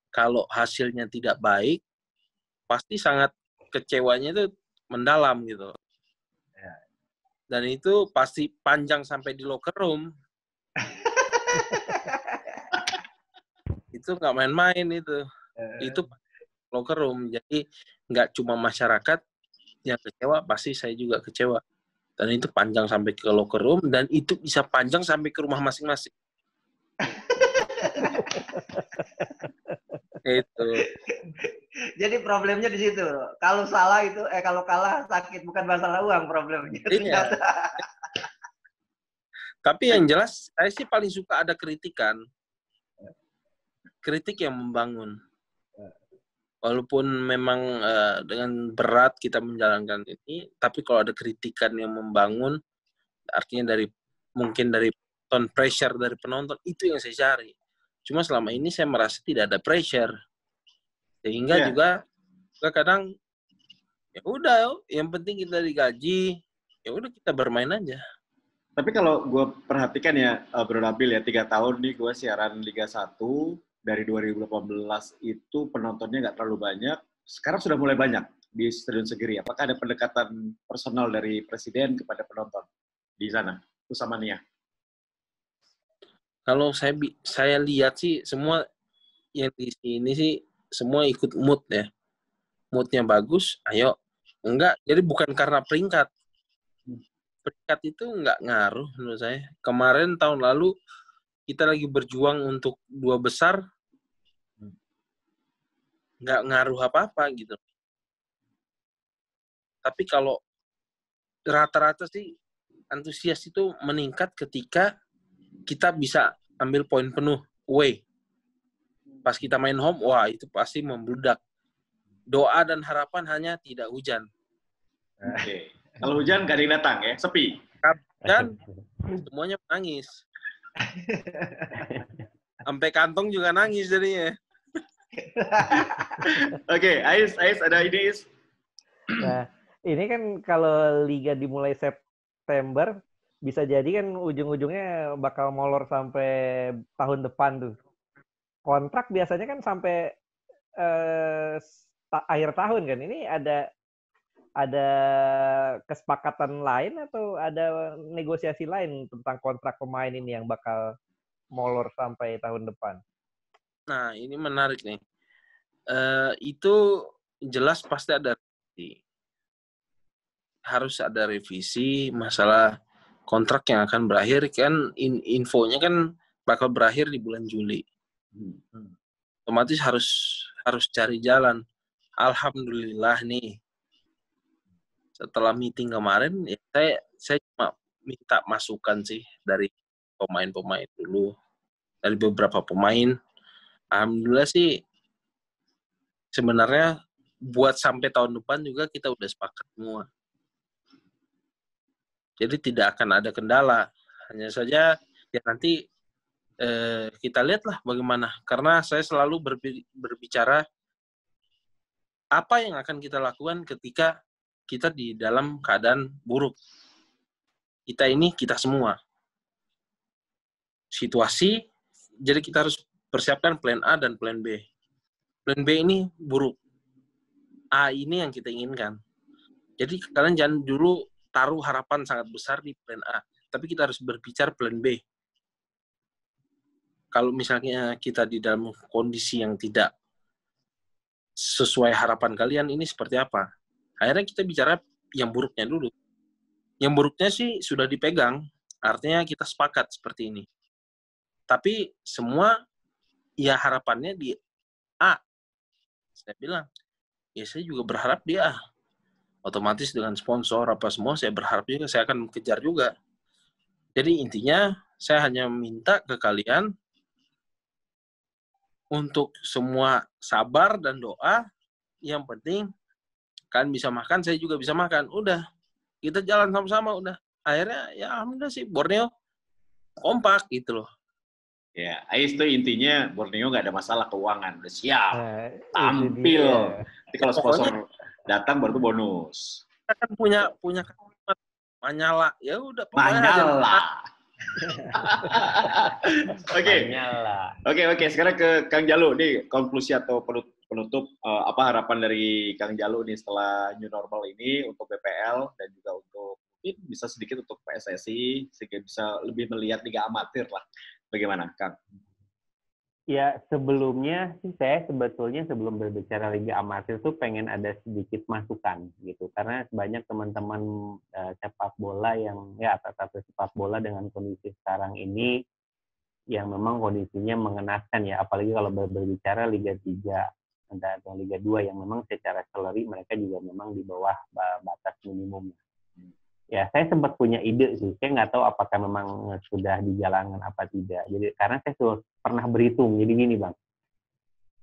kalau hasilnya tidak baik, pasti sangat kecewanya itu mendalam gitu. Dan itu pasti panjang sampai di locker room. Itu nggak main-main itu. Itu locker room. Jadi nggak cuma masyarakat yang kecewa, pasti saya juga kecewa. Dan itu panjang sampai ke locker room, dan itu bisa panjang sampai ke rumah masing-masing. Itu. Jadi problemnya di situ. Kalau salah itu, kalau kalah sakit, bukan masalah uang problemnya. Iya. Tapi yang jelas, saya sih paling suka ada kritikan. Kritik yang membangun. Walaupun memang dengan berat kita menjalankan ini, tapi kalau ada kritikan yang membangun, artinya mungkin dari pressure dari penonton, itu yang saya cari. Cuma selama ini saya merasa tidak ada pressure, sehingga juga kadang ya udah, yang penting kita digaji, ya udah kita bermain aja. Tapi kalau gue perhatikan ya, Bro Nabil ya, 3 tahun nih gue siaran Liga 1. Dari 2018 itu penontonnya nggak terlalu banyak. Sekarang sudah mulai banyak di Stadion Segiri. Apakah ada pendekatan personal dari Presiden kepada penonton di sana, bersama Nia? Kalau saya lihat sih semua yang di sini sih semua ikut mood ya. Moodnya bagus, ayo. Enggak, jadi bukan karena peringkat. Peringkat itu nggak ngaruh menurut saya. Kemarin tahun lalu kita lagi berjuang untuk 2 besar, nggak ngaruh apa-apa gitu. Tapi kalau rata-rata sih antusias itu meningkat ketika kita bisa ambil poin penuh away. Pas kita main home, wah itu pasti membludak. Doa dan harapan hanya tidak hujan. Oke. Kalau hujan nggak ada yang datang ya, sepi. Dan semuanya nangis. Sampai kantong juga nangis jadinya. Oke, Ais ada ide, Ais? Nah, ini kan kalau liga dimulai September, bisa jadi kan ujung-ujungnya bakal molor sampai tahun depan tuh. Kontrak biasanya kan sampai akhir tahun kan. Ini ada kesepakatan lain atau ada negosiasi lain tentang kontrak pemain ini yang bakal molor sampai tahun depan? Nah, ini menarik nih. Itu jelas pasti ada revisi. Harus ada revisi masalah kontrak yang akan berakhir kan infonya kan bakal berakhir di bulan Juli. Otomatis harus cari jalan. Alhamdulillah nih. Setelah meeting kemarin ya saya cuma minta masukan sih dari pemain-pemain dulu. Dari beberapa pemain. Alhamdulillah sih sebenarnya buat sampai tahun depan juga kita udah sepakat semua. Jadi tidak akan ada kendala. Hanya saja ya nanti kita lihatlah bagaimana. Karena saya selalu berbicara apa yang akan kita lakukan ketika kita di dalam keadaan buruk. Kita semua. Situasi, jadi kita harus persiapkan plan A dan plan B. Plan B ini buruk. A ini yang kita inginkan. Jadi kalian jangan dulu taruh harapan sangat besar di plan A. Tapi kita harus berbicara plan B. Kalau misalnya kita di dalam kondisi yang tidak sesuai harapan kalian, ini seperti apa? Akhirnya kita bicara yang buruknya dulu. Yang buruknya sih sudah dipegang. Artinya kita sepakat seperti ini. Tapi semua ya harapannya di A. Saya bilang, ya saya juga berharap di A. Otomatis dengan sponsor apa semua saya berharap juga saya akan kejar juga. Jadi intinya saya hanya minta ke kalian untuk semua sabar dan doa. Yang penting kalian bisa makan, saya juga bisa makan. Udah, kita jalan sama-sama udah. Akhirnya ya alhamdulillah sih Borneo kompak gitu loh. Ya, Ais itu intinya Borneo nggak ada masalah keuangan, udah siap, tampil. Nanti kalau sponsor datang baru tuh bonus. Kita kan punya kalimat Manyala, ya udah. Manyala. Oke. Sekarang ke Kang Jalu nih, konklusi atau penutup apa harapan dari Kang Jalu nih setelah new normal ini untuk BPL dan juga untuk mungkin bisa sedikit untuk PSSI sehingga bisa lebih melihat liga amatir lah. Bagaimana, Kang? Ya, sebelumnya sih saya sebetulnya sebelum berbicara liga amatir tuh pengen ada sedikit masukan gitu. Karena banyak teman-teman sepak bola yang ya atlet sepak bola dengan kondisi sekarang ini yang memang kondisinya mengenaskan ya, apalagi kalau berbicara Liga 3 atau Liga 2 yang memang secara salary mereka juga memang di bawah batas minimum. Ya, saya sempat punya ide sih. Saya nggak tahu apakah memang sudah dijalankan apa tidak. Jadi karena saya sudah pernah berhitung. Jadi gini, Bang.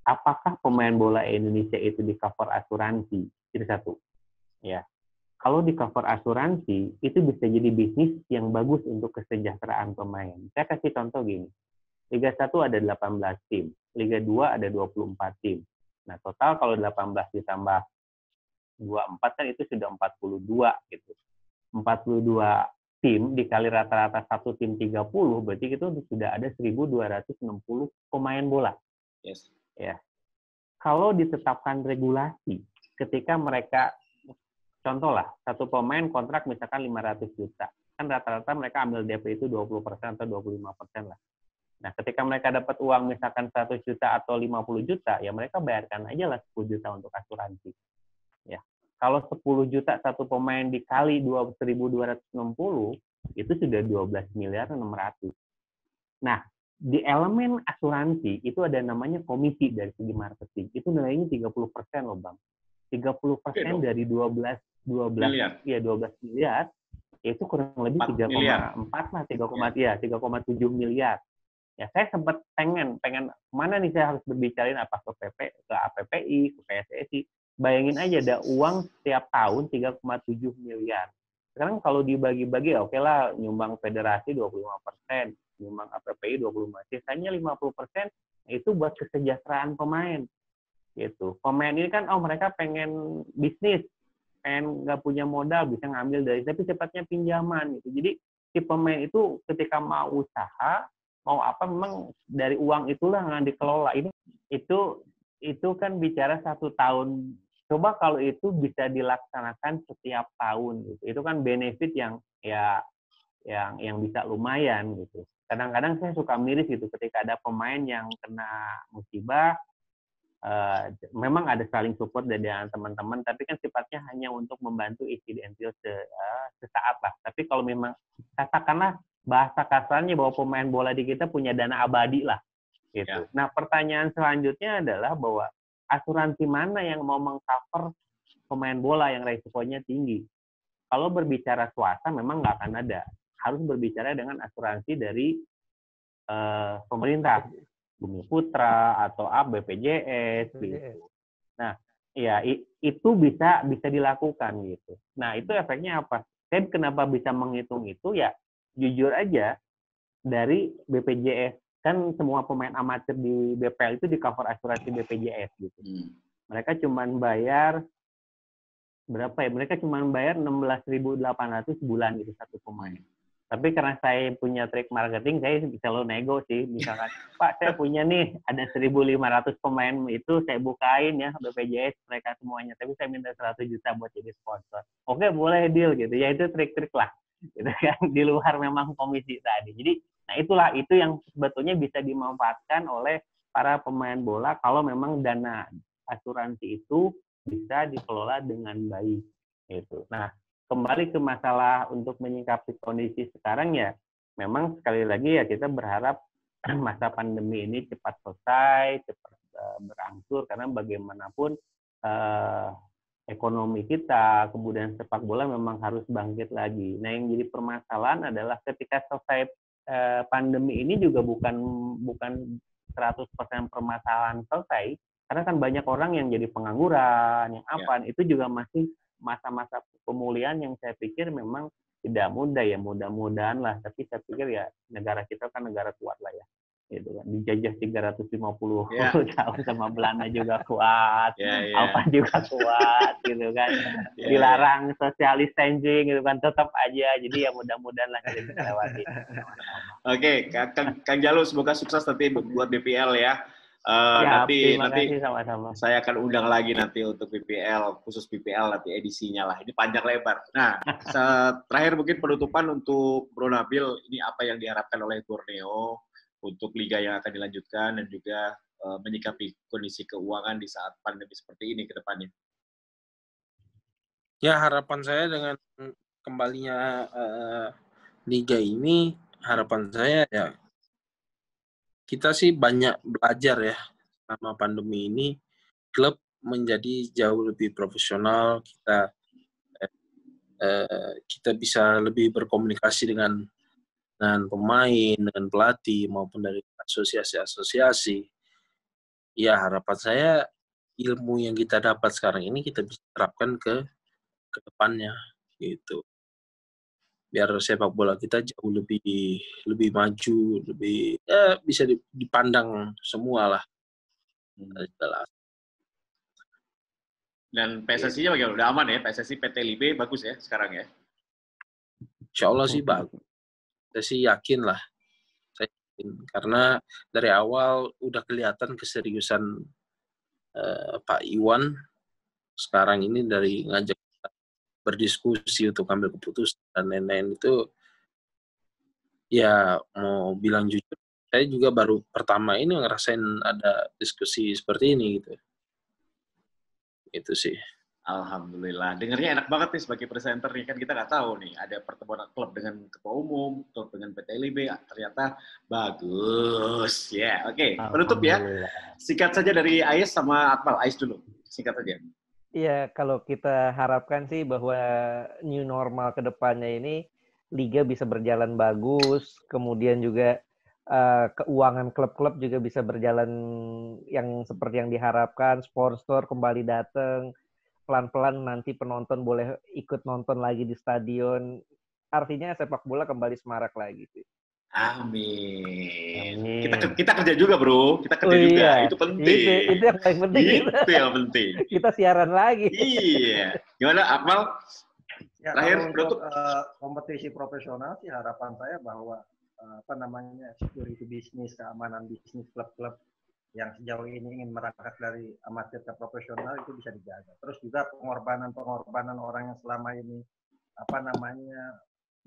Apakah pemain bola Indonesia itu di cover asuransi? Itu satu. Ya. Kalau di cover asuransi, itu bisa jadi bisnis yang bagus untuk kesejahteraan pemain. Saya kasih contoh gini. Liga 1 ada 18 tim. Liga 2 ada 24 tim. Nah, total kalau 18 ditambah 24 kan itu sudah 42 gitu. 42 tim dikali rata-rata satu tim 30, berarti itu sudah ada 1.260 pemain bola. Yes. Ya. Kalau ditetapkan regulasi, ketika mereka, contoh lah, satu pemain kontrak misalkan 500 juta, kan rata-rata mereka ambil DP itu 20% atau 25% lah. Nah, ketika mereka dapat uang misalkan 100 juta atau 50 juta, ya mereka bayarkan aja lah 10 juta untuk asuransi. Ya. Kalau 10 juta satu pemain dikali 1.260, itu sudah 12.600.000. Nah, di elemen asuransi, itu ada namanya komisi dari segi marketing. Itu nilainya 30% loh, Bang. 30% dari 12 miliar, itu kurang lebih 3,4 lah, 3,7 miliar. Ya, saya sempat pengen mana nih saya harus berbicarain apa ke APPI, ke PSSI. Bayangin aja ada uang setiap tahun 3,7 miliar. Sekarang kalau dibagi-bagi ya oke lah, nyumbang federasi 25%, nyumbang APPI 25%, sisanya 50% itu buat kesejahteraan pemain. Gitu. Pemain ini kan mereka pengen bisnis, pengen nggak punya modal, bisa ngambil dari, tapi sifatnya pinjaman gitu. Jadi si pemain itu ketika mau usaha, mau apa, memang dari uang itulah yang dikelola. Itu kan bicara 1 tahun. Coba kalau itu bisa dilaksanakan setiap tahun gitu. Itu kan benefit yang bisa lumayan gitu. Kadang-kadang saya suka miris gitu ketika ada pemain yang kena musibah. Memang ada saling support dari teman-teman, tapi kan sifatnya hanya untuk membantu insidentil sesaat lah. Tapi kalau memang katakanlah bahasa kasarnya bahwa pemain bola di kita punya dana abadi lah, gitu. Ya. Nah, pertanyaan selanjutnya adalah bahwa asuransi mana yang mau mengcover pemain bola yang risikonya tinggi? Kalau berbicara swasta memang nggak akan ada. Harus berbicara dengan asuransi dari pemerintah. Bumi Putra atau BPJS gitu. Nah, ya itu bisa dilakukan gitu. Nah, itu efeknya apa? Saya kenapa bisa menghitung itu ya jujur aja dari BPJS kan semua pemain amatir di BPL itu di cover asuransi BPJS gitu. Mereka cuma bayar berapa ya? Mereka cuma bayar 16.800 bulan gitu satu pemain. Tapi karena saya punya trik marketing, saya selalu nego sih. Misalkan, Pak, saya punya nih, ada 1.500 pemain itu, saya bukain ya, BPJS, mereka semuanya. Tapi saya minta 100 juta buat jadi sponsor. Oke, boleh deal gitu. Ya itu trik-trik lah. Gitu kan. Di luar memang komisi tadi. Jadi, nah itu yang sebetulnya bisa dimanfaatkan oleh para pemain bola kalau memang dana asuransi itu bisa dikelola dengan baik. Gitu. Nah, kembali ke masalah untuk menyikapi kondisi sekarang ya, memang sekali lagi ya kita berharap masa pandemi ini cepat selesai, cepat berangsur, karena bagaimanapun ekonomi kita, kemudian sepak bola memang harus bangkit lagi. Nah, yang jadi permasalahan adalah ketika selesai pandemi ini juga bukan 100% permasalahan selesai, karena kan banyak orang yang jadi pengangguran, yang apa, itu juga masih masa-masa pemulihan yang saya pikir memang tidak mudah ya, mudah-mudahan lah. Tapi saya pikir ya negara kita kan negara kuat lah ya, gitu kan. Dijajah 350 tahun sama Belanda juga kuat, apa juga kuat, gitu kan. Dilarang social distancing, gitu kan, tetap aja. Jadi ya mudah-mudahan lah kita bisa lewati. Oke, Kang Jalu, semoga sukses nanti buat BPL ya. Nanti sama-sama. Saya akan undang lagi nanti untuk BPL, khusus BPL nanti edisinya lah. Ini panjang lebar. Nah, terakhir mungkin penutupan untuk Bro Nabil, ini apa yang diharapkan oleh Borneo untuk liga yang akan dilanjutkan dan juga menyikapi kondisi keuangan di saat pandemi seperti ini ke depannya? Ya, harapan saya dengan kembalinya liga ini, harapan saya ya kita sih banyak belajar ya selama pandemi ini. Klub menjadi jauh lebih profesional, kita bisa lebih berkomunikasi dengan pemain, dengan pelatih maupun dari asosiasi-asosiasi. Ya, harapan saya ilmu yang kita dapat sekarang ini kita bisa terapkan ke depannya gitu. Biar sepak bola kita jauh lebih maju, lebih bisa dipandang semua lah. Dan PSSI-nya bagaimana? Udah aman ya? PSSI PT LIB bagus ya sekarang ya? Insya Allah sih bagus. Saya sih yakin lah. Karena dari awal udah kelihatan keseriusan Pak Iwan sekarang ini dari ngajak kita berdiskusi untuk ambil keputusan dan lain-lain itu, ya mau bilang jujur, saya juga baru pertama ini ngerasain ada diskusi seperti ini gitu. Itu sih. Alhamdulillah. Dengarnya enak banget nih sebagai presenter nih, kan kita nggak tahu nih ada pertemuan klub dengan ketua umum, klub dengan PT LIB, ternyata bagus. Ya, oke. Penutup ya. Singkat saja dari Ais sama Akmal. Ais dulu. Singkat saja. Iya, kalau kita harapkan sih bahwa new normal ke depannya ini liga bisa berjalan bagus, kemudian juga keuangan klub-klub juga bisa berjalan yang seperti yang diharapkan, sponsor kembali datang, pelan-pelan nanti penonton boleh ikut nonton lagi di stadion. Artinya sepak bola kembali semarak lagi sih. Amin. Amin. Kita kerja juga, Bro. Kita kerja juga. Itu penting. Itu yang paling penting. Itu yang penting. Kita siaran lagi. Iya. Gimana, Akmal? Ya, Terakhir, kalau untuk kompetisi profesional sih harapan saya bahwa security bisnis, keamanan bisnis klub-klub yang sejauh ini ingin merangkak dari amatir ke profesional itu bisa dijaga. Terus juga pengorbanan orang yang selama ini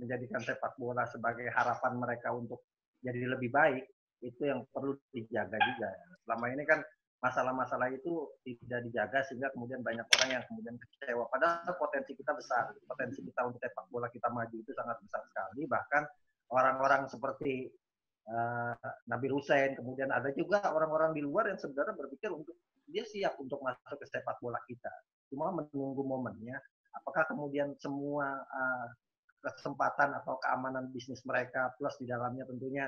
menjadikan sepak bola sebagai harapan mereka untuk jadi lebih baik, itu yang perlu dijaga juga. Selama ini kan masalah-masalah itu tidak dijaga sehingga kemudian banyak orang yang kemudian kecewa. Padahal potensi kita besar, potensi kita untuk sepak bola kita maju itu sangat besar sekali. Bahkan orang-orang seperti Nabil Hussein, kemudian ada juga orang-orang di luar yang sebenarnya berpikir untuk dia siap untuk masuk ke sepak bola kita. Cuma menunggu momennya. Apakah kemudian semua kesempatan atau keamanan bisnis mereka plus di dalamnya tentunya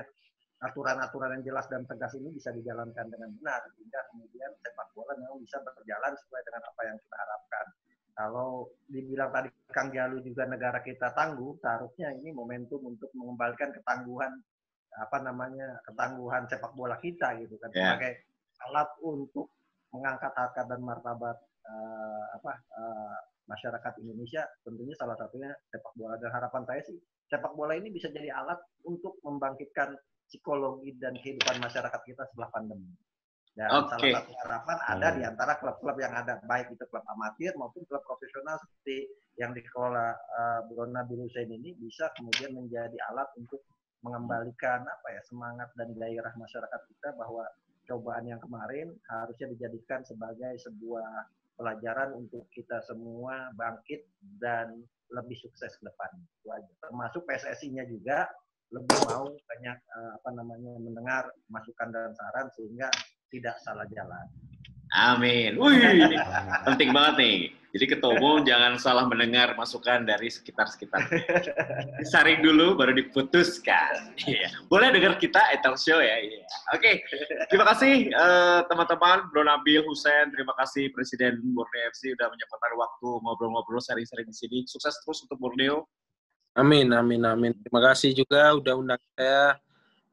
aturan-aturan yang jelas dan tegas ini bisa dijalankan dengan benar sehingga kemudian sepak bola memang bisa berjalan sesuai dengan apa yang kita harapkan. Kalau dibilang tadi Kang Jalu juga negara kita tangguh, seharusnya ini momentum untuk mengembalikan ketangguhan ketangguhan sepak bola kita gitu kan sebagai alat untuk mengangkat harkat dan martabat masyarakat Indonesia, tentunya salah satunya sepak bola. Dan harapan saya sih sepak bola ini bisa jadi alat untuk membangkitkan psikologi dan kehidupan masyarakat kita setelah pandemi. Dan salah satu harapan ada di antara klub-klub yang ada, baik itu klub amatir maupun klub profesional seperti yang dikelola Bro Nabil Hussein ini bisa kemudian menjadi alat untuk mengembalikan semangat dan gairah masyarakat kita bahwa cobaan yang kemarin harusnya dijadikan sebagai sebuah pelajaran untuk kita semua bangkit dan lebih sukses ke depan. Itu aja. Termasuk PSSI-nya juga lebih mau banyak mendengar masukan dan saran sehingga tidak salah jalan. Amin. Wih, penting banget nih. Jadi ketua umum jangan salah mendengar masukan dari sekitar-sekitar. Disaring dulu baru diputuskan. Iya. Boleh dengar kita Talk Show ya. Iya. Oke. Terima kasih teman-teman, Bro Nabil Hussein, terima kasih Presiden Borneo FC udah menyempatkan waktu ngobrol-ngobrol sering-sering di sini. Sukses terus untuk Borneo. Amin, amin, amin. Terima kasih juga udah undang saya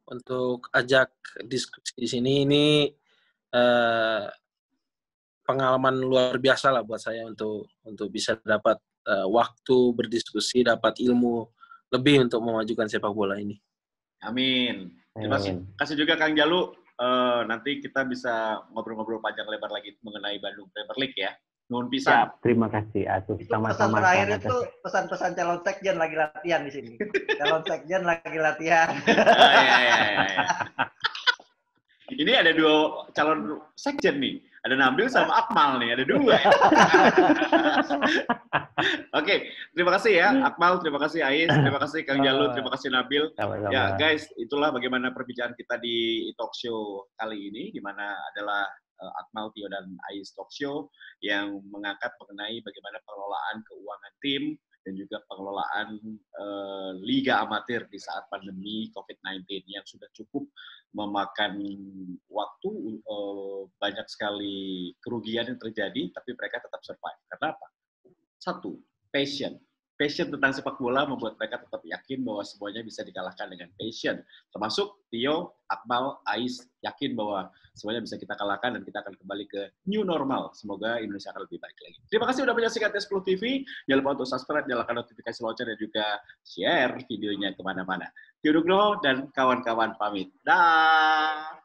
untuk ajak diskusi di sini. Ini pengalaman luar biasa lah buat saya untuk bisa dapat waktu berdiskusi, dapat ilmu lebih untuk memajukan sepak bola ini. Amin. Terima kasih juga Kang Jalu. Nanti kita bisa ngobrol-ngobrol panjang lebar lagi mengenai Bandung Premier League ya. Nuhun pisan. Terima kasih Atuh. Itu pesan terakhir itu pesan-pesan calon sekjen lagi latihan di sini. Calon sekjen lagi latihan. Iya. Ini ada 2 calon sekjen nih. Ada Nabil sama Akmal nih, ada 2 ya. Oke, terima kasih ya Akmal, terima kasih Ais, terima kasih Kang Jalu, terima kasih Nabil. Sama-sama. Ya guys, itulah bagaimana perbincangan kita di Talk Show kali ini, di mana adalah Akmal, Tio, dan Ais Talk Show yang mengangkat mengenai bagaimana pengelolaan keuangan tim dan juga pengelolaan liga amatir di saat pandemi COVID-19 yang sudah cukup memakan waktu, banyak sekali kerugian yang terjadi, tapi mereka tetap survive. Karena apa? 1, passion. Passion tentang sepak bola membuat mereka tetap yakin bahwa semuanya bisa dikalahkan dengan passion. Termasuk Tio, Akmal, Ais yakin bahwa semuanya bisa kita kalahkan dan kita akan kembali ke new normal. Semoga Indonesia akan lebih baik lagi. Terima kasih sudah menyaksikan T10 TV. Jangan lupa untuk subscribe, nyalakan notifikasi lonceng, dan juga share videonya kemana-mana. Tio Nugroho dan kawan-kawan pamit. Dah.